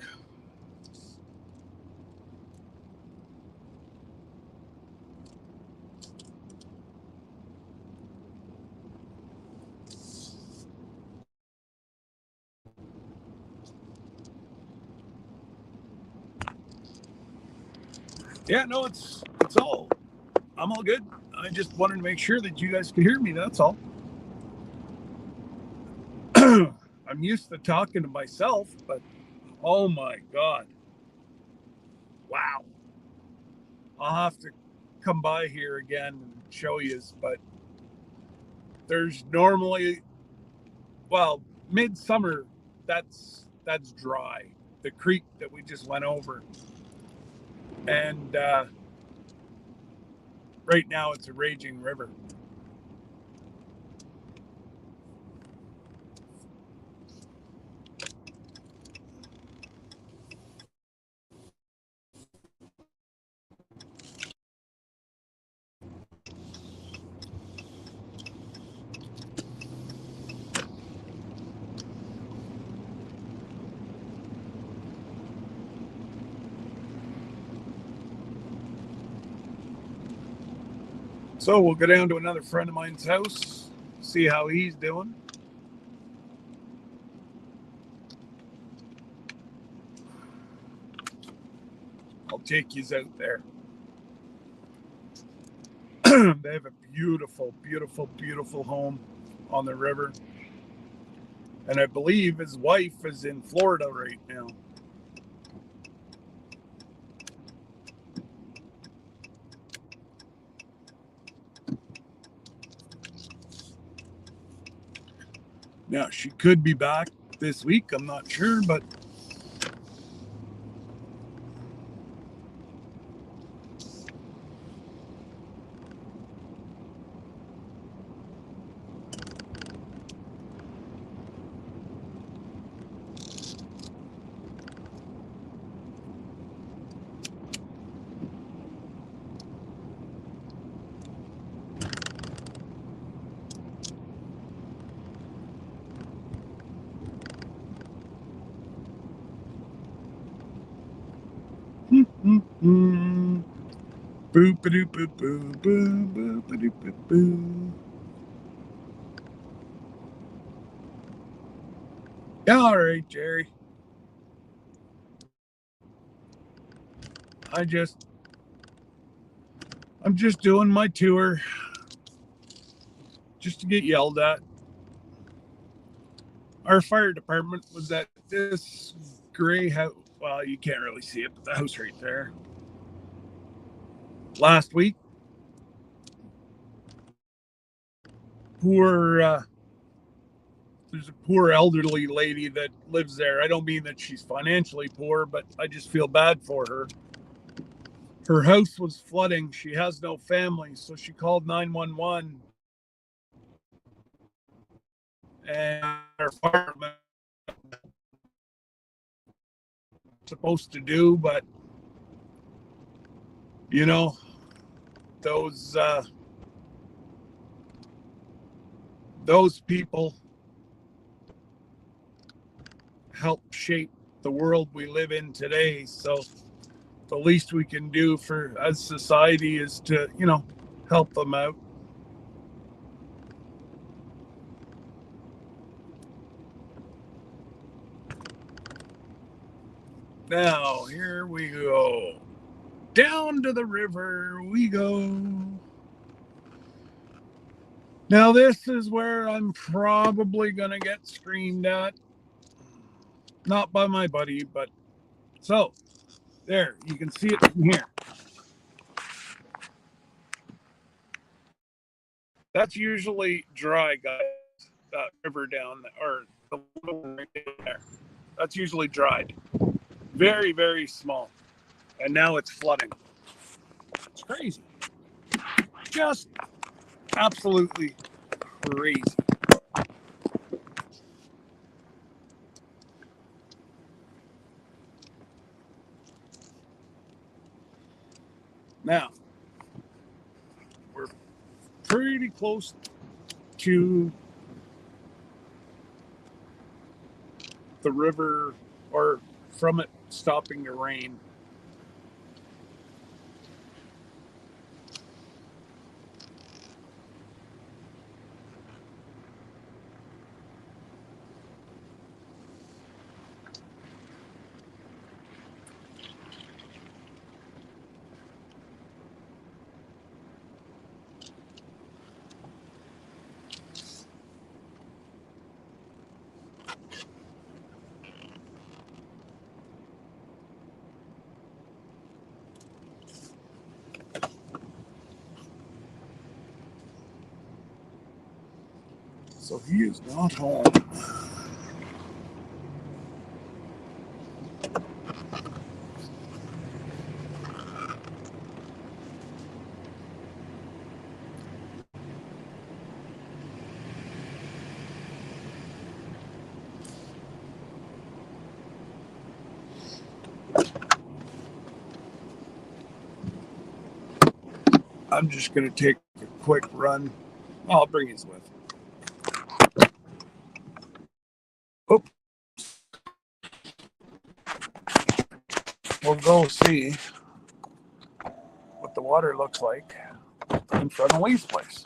Yeah, no, it's all. I'm all good. I just wanted to make sure that you guys could hear me. That's all. I'm used to talking to myself, but oh my God. Wow. I'll have to come by here again and show you, but there's normally, well, midsummer, that's dry. The creek that we just went over. And right now it's a raging river. So we'll go down to another friend of mine's house, see how he's doing. I'll take you out there. They have a beautiful, beautiful, beautiful home on the river. And I believe his wife is in Florida right now. Now, she could be back this week. I'm not sure, but boop-a-doop-boop-boo, yeah, all right, Jerry. I'm just doing my tour just to get yelled at. Our fire department was at this gray house. Well, you can't really see it, but the house right there. Last week, there's a poor elderly lady that lives there. I don't mean that she's financially poor, but I just feel bad for her. Her house was flooding. She has no family, so she called 911. And our fireman supposed to do, but you know, those people help shape the world we live in today. So the least we can do for as society is to, help them out. Now, here we go. Down to the river we go. Now, this is where I'm probably going to get screamed at. Not by my buddy, but so there, you can see it from here. That's usually dry, guys. That river down there, or the river right there. That's usually dried. Very, very small. And now it's flooding. It's crazy. Just absolutely crazy. Now, we're pretty close to the river, or from it stopping to rain. So he is not home. I'm just going to take a quick run. I'll bring his with. Oops. We'll go see what the water looks like. in front of Lee's place.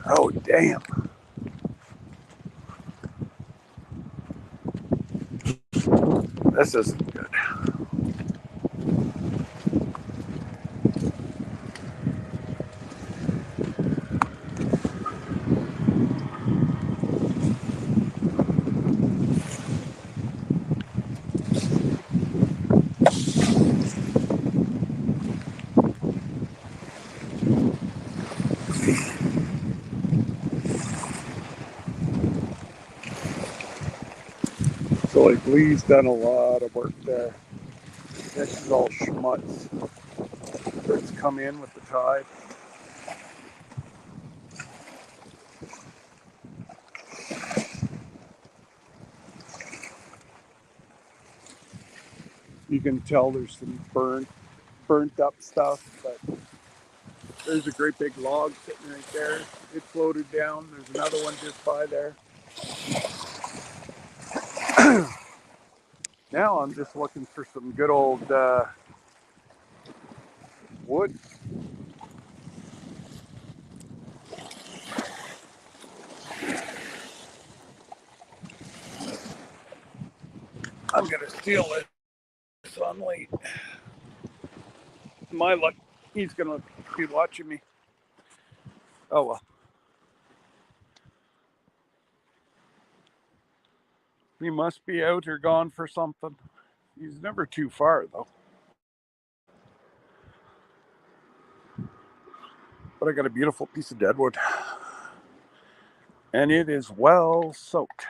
Oh, damn. This isn't good. So like Lee's done a lot of work there. This is all schmutz that's come in with the tide. You can tell there's some burnt up stuff, but there's a great big log sitting right there. It floated down. There's another one just by there. Now I'm just looking for some good old wood. I'm gonna steal this on Lee. My luck, he's gonna be watching me. Oh well. He must be out or gone for something. He's never too far though. But I got a beautiful piece of deadwood. And it is well soaked.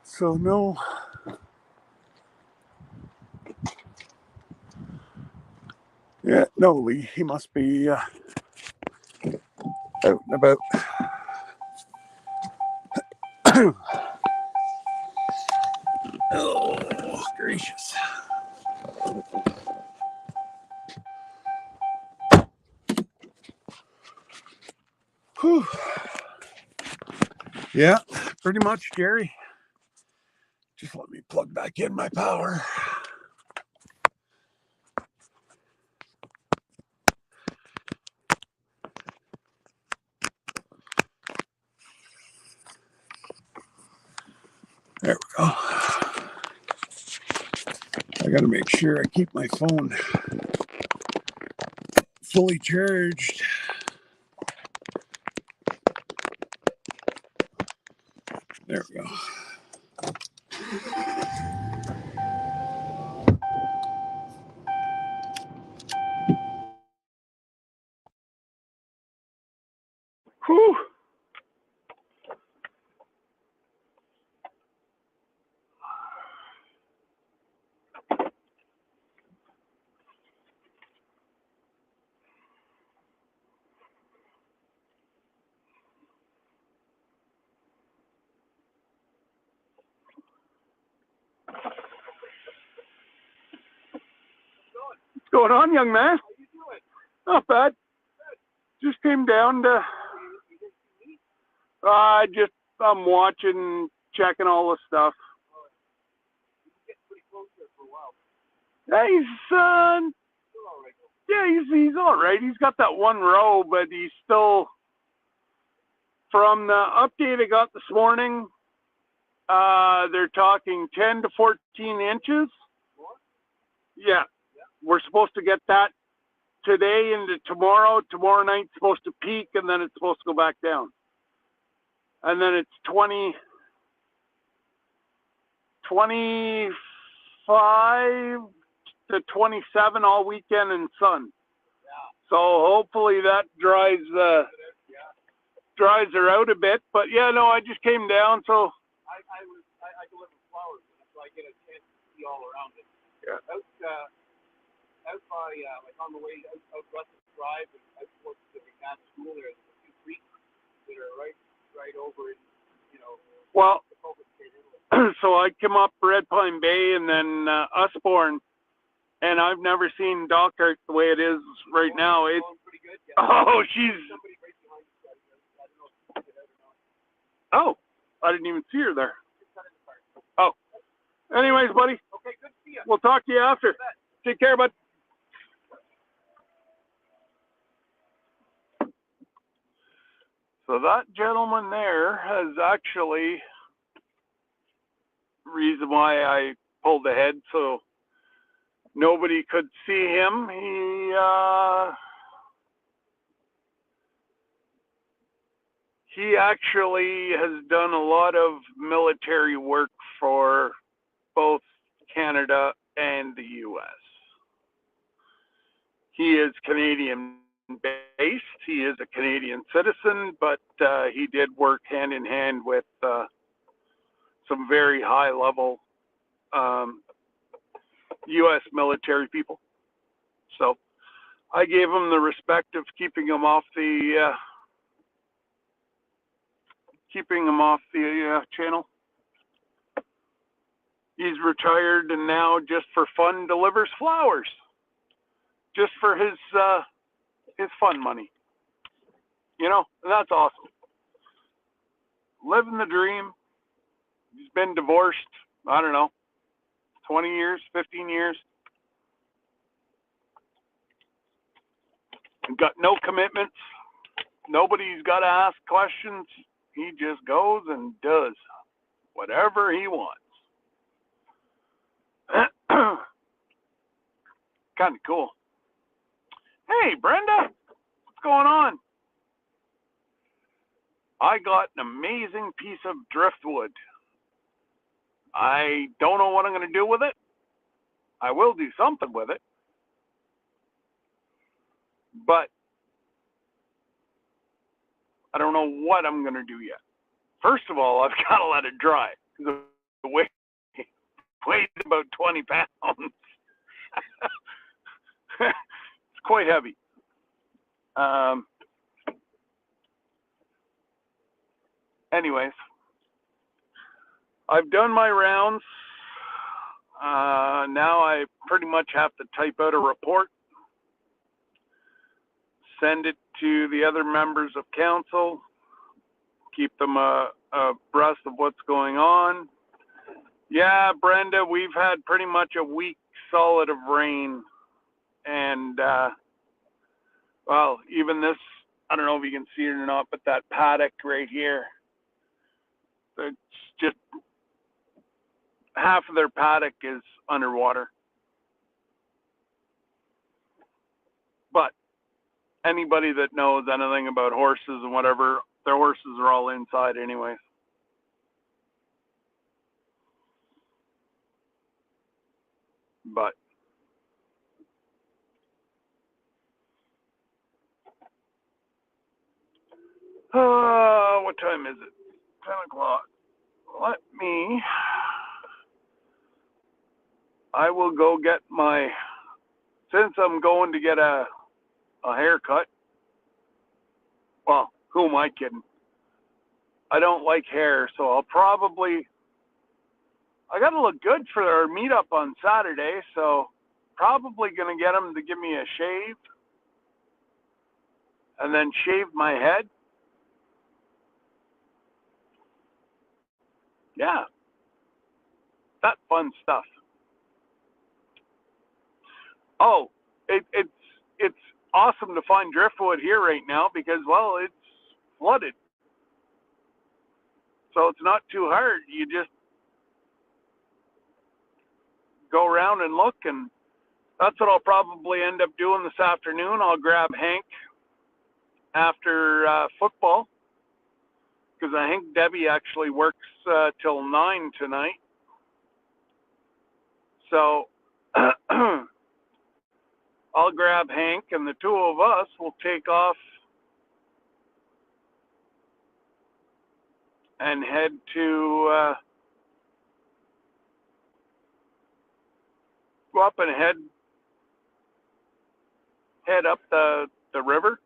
So no. Yeah, no, Lee. He must be out and about. Oh, gracious. Whew. Yeah, pretty much, Jerry. Just let me plug back in my power. There we go. I got to make sure I keep my phone fully charged. There we go. Whew. What's going on, young man? How you doing? Not bad. Just came down to. I'm watching, checking all the stuff. Yeah, he's all right. He's got that one row, but he's still. From the update I got this morning, they're talking 10 to 14 inches. Yeah, we're supposed to get that today into tomorrow. Tomorrow night's supposed to peak, and then it's supposed to go back down. And then it's 25 to 27 all weekend and sun. So hopefully that dries her out a bit. But yeah, no, I just came down, so I deliver flowers, so I get a chance to see all around it. yeah. Out by like on the way out West Drive and out towards the Cat School, there's a few creeks that are right over in, Well, the Culver State Inlet. so I come up Red Pine Bay and then Usborne, and I've never seen Dockart the way it is right now. It's Pretty good, yeah. oh, she's Somebody right behind you, I don't know if you can get out or not. oh, I didn't even see her there. Oh, anyways, buddy, Okay, good to see you. we'll talk to you after. Take care, bud. So that gentleman there has actually reason why I pulled ahead so nobody could see him. He actually has done a lot of military work for both Canada and the U.S. He is Canadian based. He is a Canadian citizen, but he did work hand in hand with some very high level U.S. military people. So I gave him the respect of keeping him off the channel. He's retired and now just for fun delivers flowers, just for his fun money. And that's awesome. Living the dream. He's been divorced, I don't know, 20 years, 15 years. Got no commitments. Nobody's got to ask questions. He just goes and does whatever he wants. Kind of cool. Hey, Brenda, what's going on? I got an amazing piece of driftwood. I don't know what I'm going to do with it. I will do something with it. But I don't know what I'm going to do yet. First of all, I've got to let it dry. The weight weighs about 20 pounds. It's quite heavy. Anyways, I've done my rounds. Now I pretty much have to type out a report, send it to the other members of council, keep them abreast of what's going on. Yeah, Brenda, we've had pretty much a week solid of rain. And, well, even this, I don't know if you can see it or not, but that paddock right here, it's just half of their paddock is underwater. But anybody that knows anything about horses and whatever, their horses are all inside anyways. But what time is it? 10 o'clock. I will go get since I'm going to get a haircut. Well, who am I kidding? I don't like hair, so I got to look good for our meetup on Saturday, so probably going to get them to give me a shave and then shave my head. Yeah, that fun stuff. Oh, it's awesome to find driftwood here right now because, well, it's flooded. So it's not too hard. You just go around and look, and that's what I'll probably end up doing this afternoon. I'll grab Hank after football because I think Debbie actually works till 9 tonight. So I'll I'll grab Hank, and the two of us will take off and head to go up and head up the river,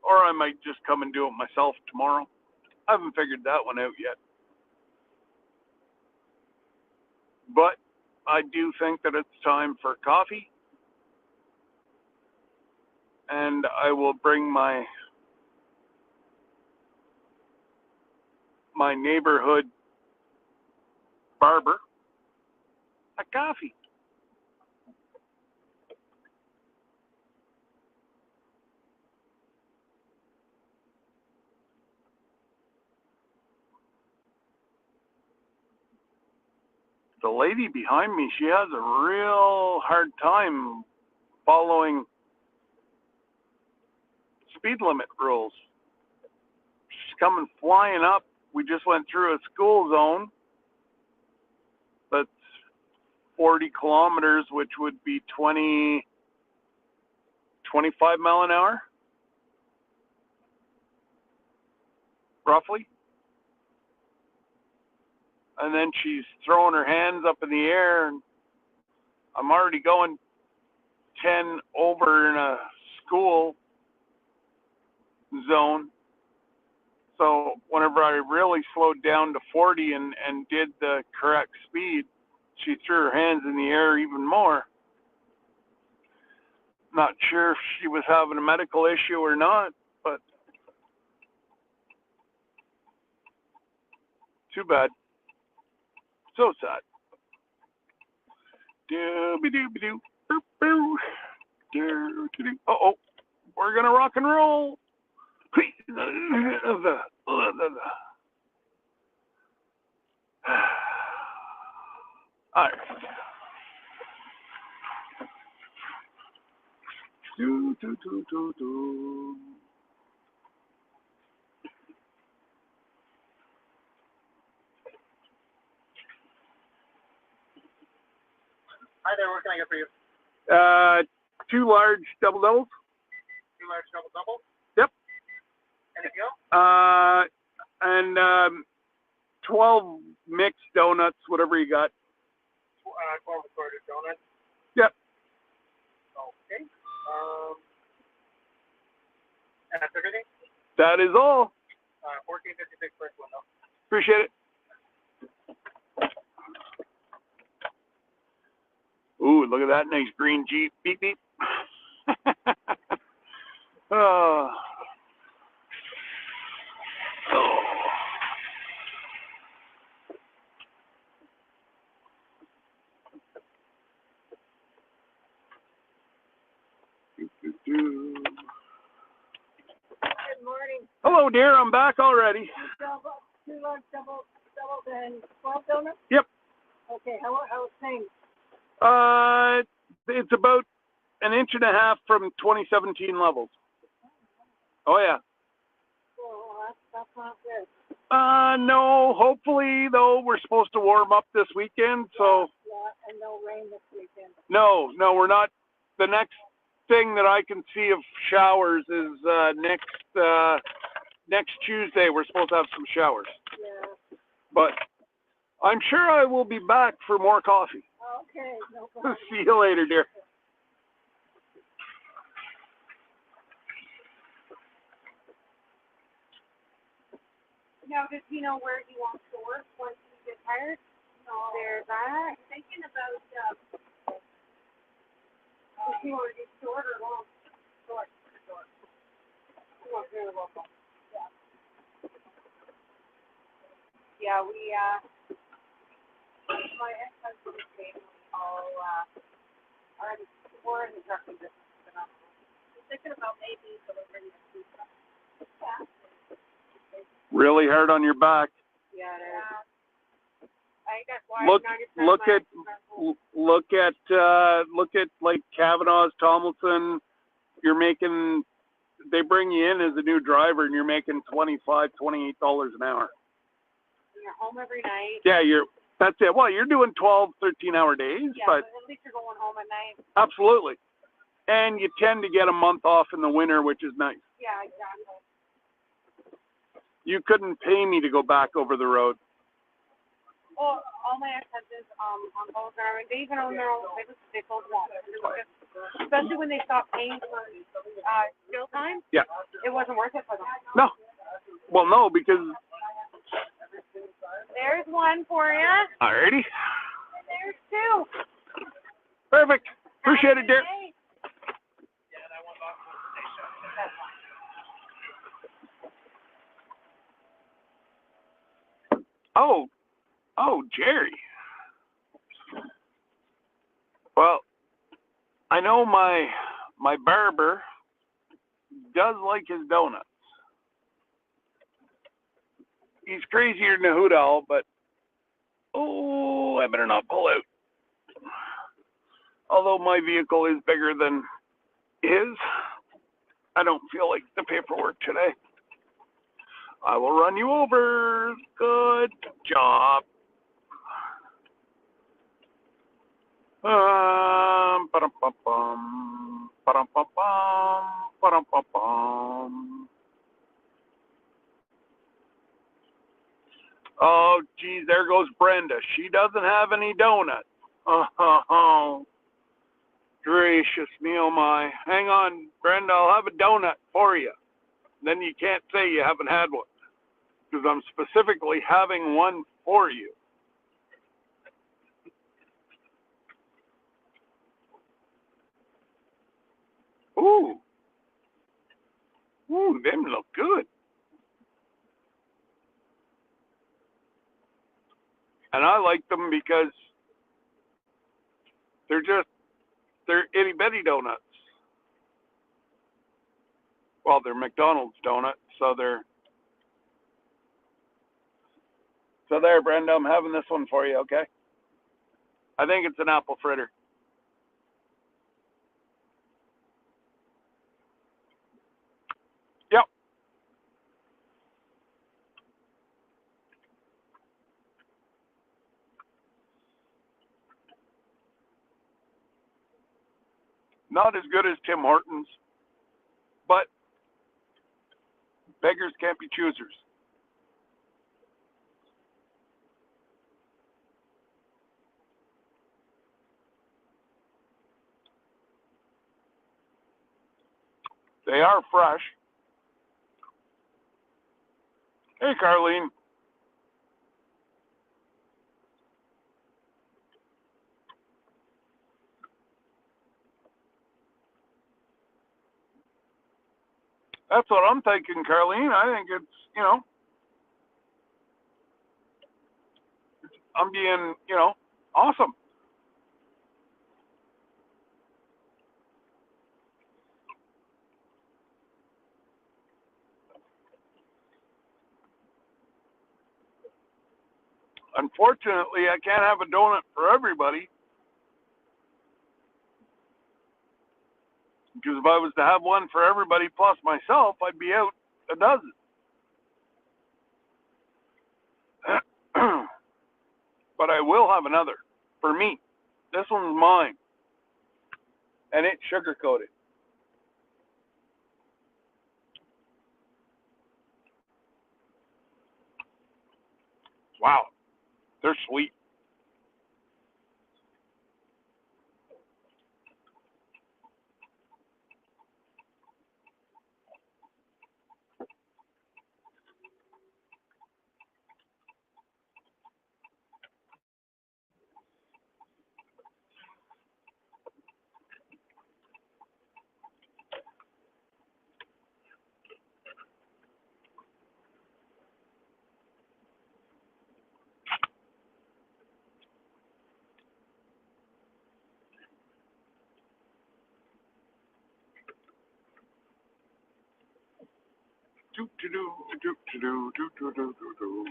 or I might just come and do it myself tomorrow. I haven't figured that one out yet, but I do think that it's time for coffee, and I will bring my neighborhood barber a coffee. The lady behind me, she has a real hard time following speed limit rules. She's coming flying up. We just went through a school zone that's 40 kilometers, which would be 25 mile an hour, roughly. And then she's throwing her hands up in the air, and I'm already going 10 over in a school zone. So whenever I really slowed down to 40 and did the correct speed, she threw her hands in the air even more. Not sure if she was having a medical issue or not, but too bad. So sad. Dooby-dooby-doo. Boop-boo. Doo-doo-doo. Uh-oh. We're going to rock and roll. All right. Do, do, do, do, do. Hi there, what can I get for you? 2 large double doubles. 2 large double double? Yep. Anything else? And 12 mixed donuts, whatever you got. 12 assorted donuts? Yep. Okay. And that's everything? That is all. 1456 first window. Appreciate it. Ooh, look at that nice green Jeep. Beep, beep. Oh. Good morning. Hello, dear. I'm back already. 2 large doubles and 12 donuts? Yep. Okay, how things? It's about 1.5 inches from 2017 levels. Oh yeah. Oh, that's not good. No. Hopefully, though, we're supposed to warm up this weekend. So. Yeah, and no rain this weekend. No, we're not. The next thing that I can see of showers is next Tuesday. We're supposed to have some showers. Yeah. But I'm sure I will be back for more coffee. Okay, no problem. See you later, dear. Now, does he know where he wants to work once he gets hired? No. There's that. I'm thinking about, does he want to do short or long? Short. He wants really local. Yeah. Yeah, my ex-husband is saying we're in the trucking business. We're thinking about maybe delivering the food truck. Yeah. Really hard on your back. Yeah, it is. I think that's why Look at like Kavanaugh's, Tomlinson. They bring you in as a new driver and you're making $25, $28 an hour. And you're home every night. Yeah, you're That's it. Well, you're doing 12, 13-hour days, Yeah, but at least you're going home at night. absolutely. And you tend to get a month off in the winter, which is nice. Yeah, exactly. You couldn't pay me to go back over the road. Well, all my ex-husbands, uncles, and they even own their own places. They both won't. Especially when they stopped paying for jail time. Yeah. It wasn't worth it for them. No. Well, no, because... There's one for you. Alrighty. There's two. Perfect. Appreciate it, dear. Hey. Oh, Jerry. Well, I know my barber does like his donuts. He's crazier than a hoot owl, but I better not pull out. Although my vehicle is bigger than his, I don't feel like the paperwork today. I will run you over. Good job. Ba-dum-bum-bum, ba-dum-bum-bum, ba-dum-bum-bum. Oh, geez, there goes Brenda. She doesn't have any donuts. Oh, gracious me, oh my. Hang on, Brenda, I'll have a donut for you. Then you can't say you haven't had one, because I'm specifically having one for you. Ooh, them look good. And I like them because they're itty bitty donuts. Well, they're McDonald's donuts, so there, Brenda, I'm having this one for you, okay? I think it's an apple fritter. Yep. Not as good as Tim Hortons, but beggars can't be choosers. They are fresh. Hey, Carlene. That's what I'm thinking, Carlene. I think it's, I'm being, awesome. Unfortunately, I can't have a donut for everybody, because if I was to have one for everybody plus myself, I'd be out a dozen. But I will have another for me. This one's mine, and it's sugar coated. Wow, they're sweet. Do do do do do do do do do do.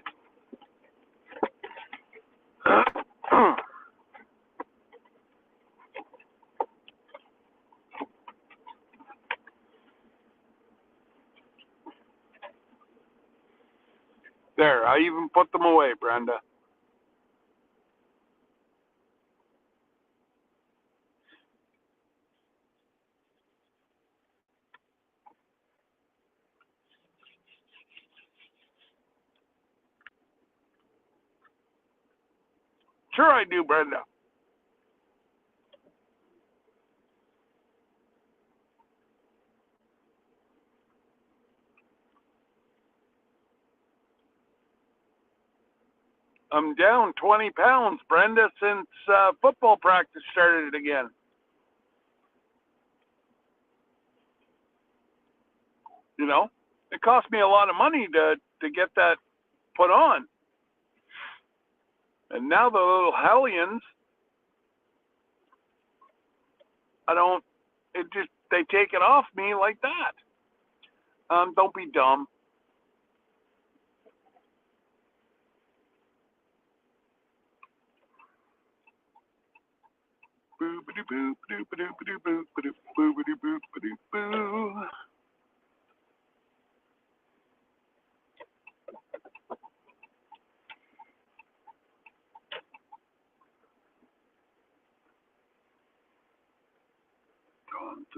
There, I even put them away, Brenda. Sure I do, Brenda. I'm down 20 pounds, Brenda, since football practice started again. You know, it cost me a lot of money to get that put on. And now the little hellions, they take it off me like that. Don't be dumb. Boo-ba-doo-boo-ba-doo-ba-doo-boo-ba-doo-boo-ba-doo-boo.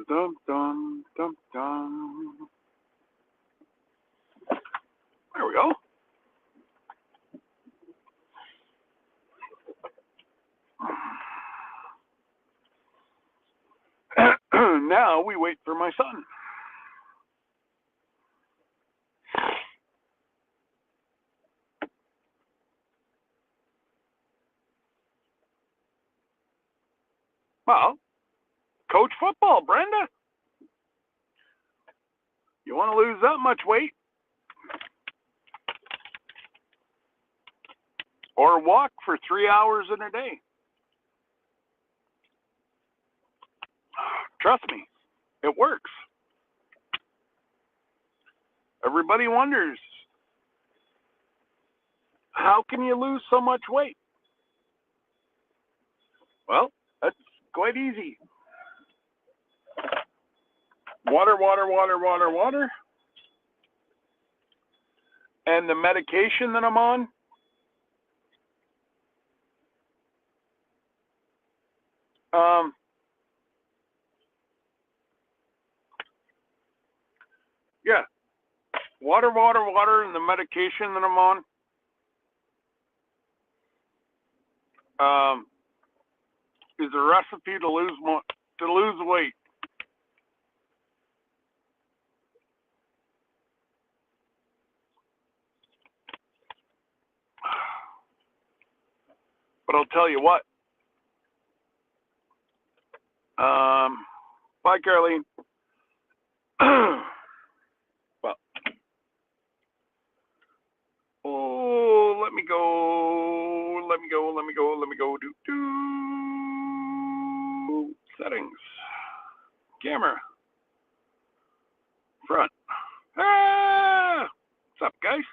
Dum dum dum dum. There we go. Now we wait for my son. Well, coach football, Brenda. You want to lose that much weight? Or walk for 3 hours in a day. Trust me, it works. Everybody wonders, how can you lose so much weight? Well, that's quite easy. Water, water, water, water, water. And the medication that I'm on, yeah, water, water, water, and the medication that I'm on is a recipe to lose weight. But I'll tell you what. Bye, Caroline. Well, oh, let me go. Do settings, camera, front. Ah, what's up, guys?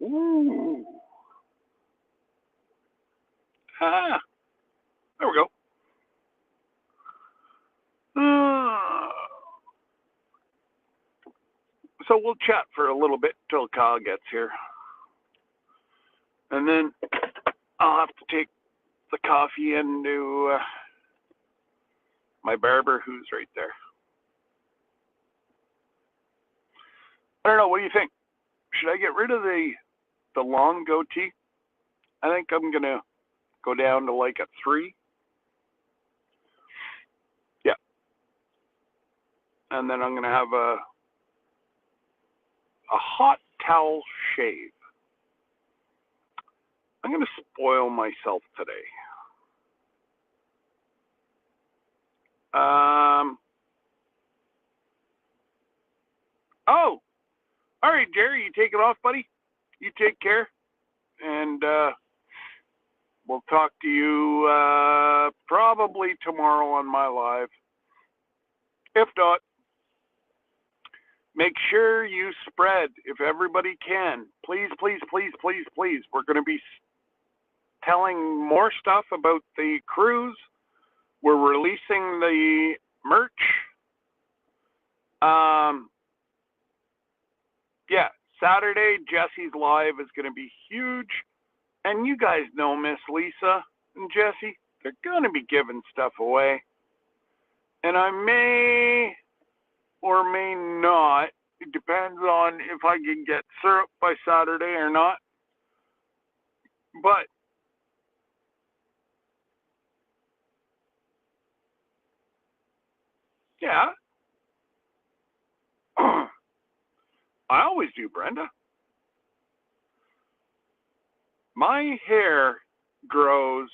Ooh. Ah, there we go. So we'll chat for a little bit till Kyle gets here. And then I'll have to take the coffee into my barber, who's right there. I don't know, what do you think? Should I get rid of the long goatee? I think I'm going to go down to like a 3. Yeah. And then I'm going to have a hot towel shave. I'm going to spoil myself today. Oh, all right, Jerry, you take it off, buddy. You take care, and we'll talk to you probably tomorrow on my live. If not, make sure you spread if everybody can. Please, please, please, please, please. We're going to be telling more stuff about the cruise. We're releasing the merch. Yeah, Saturday, Jesse's live is going to be huge. And you guys know Miss Lisa and Jesse. They're going to be giving stuff away. And I may or may not. It depends on if I can get syrup by Saturday or not. But yeah, I always do, Brenda. My hair grows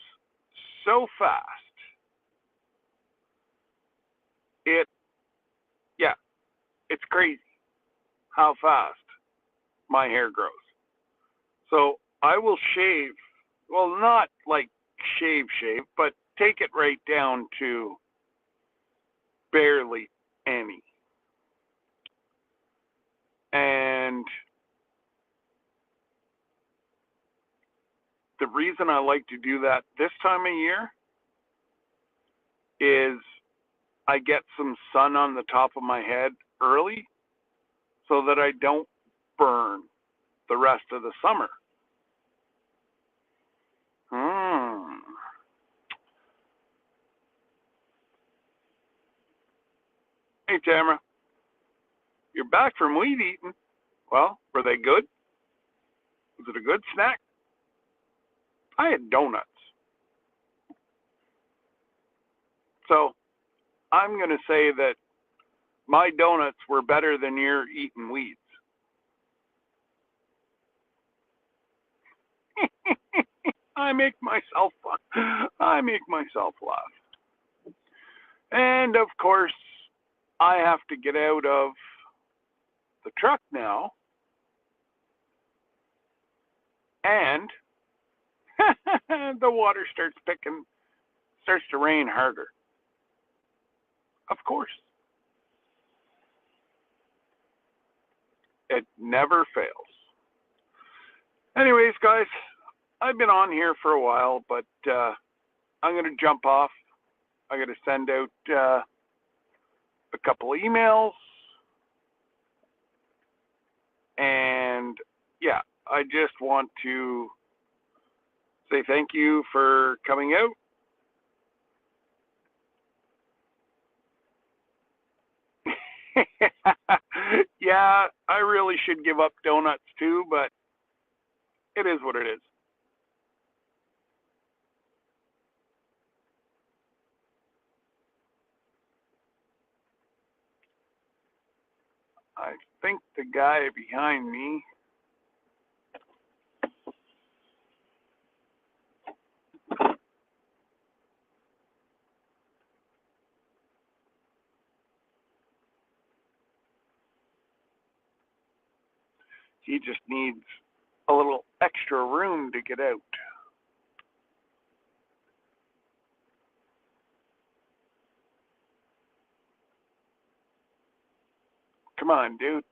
so fast. Yeah, it's crazy how fast my hair grows. So I will shave, well, not like shave, but take it right down to barely any. And the reason I like to do that this time of year is I get some sun on the top of my head early so that I don't burn the rest of the summer. Hey, Tamara, you're back from weed eating. Well, were they good? Was it a good snack? I had donuts. So I'm going to say that my donuts were better than your eating weeds. I make myself laugh. And of course, I have to get out of the truck now. And the water starts to rain harder. Of course. It never fails. Anyways, guys, I've been on here for a while, but I'm going to jump off. I'm going to send out a couple of emails. And yeah, I just want to say thank you for coming out. Yeah, I really should give up donuts too, but it is what it is. I think the guy behind me he just needs a little extra room to get out. Come on, dude.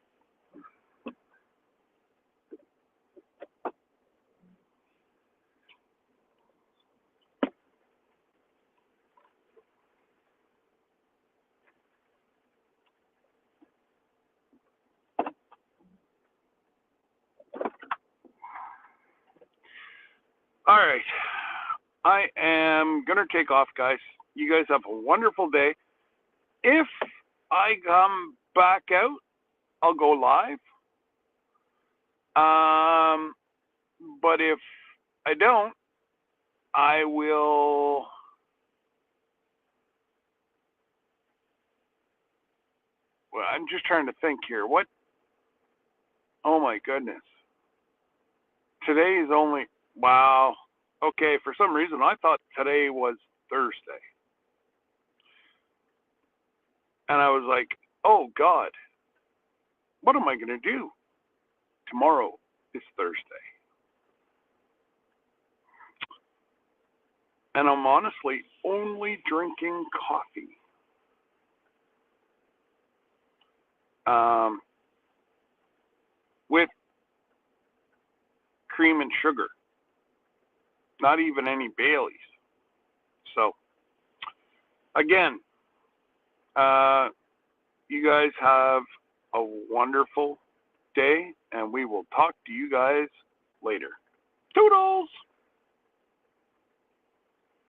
All right. I am going to take off, guys. You guys have a wonderful day. If I come back out, I'll go live. But if I don't, I will. Well, I'm just trying to think here. What? Oh my goodness. Today is only. Wow. Okay, for some reason I thought today was Thursday. And I was like, oh God, what am I going to do? Tomorrow is Thursday. And I'm honestly only drinking coffee. With cream and sugar. Not even any Baileys. So, again, you guys have a wonderful day, and we will talk to you guys later. Toodles!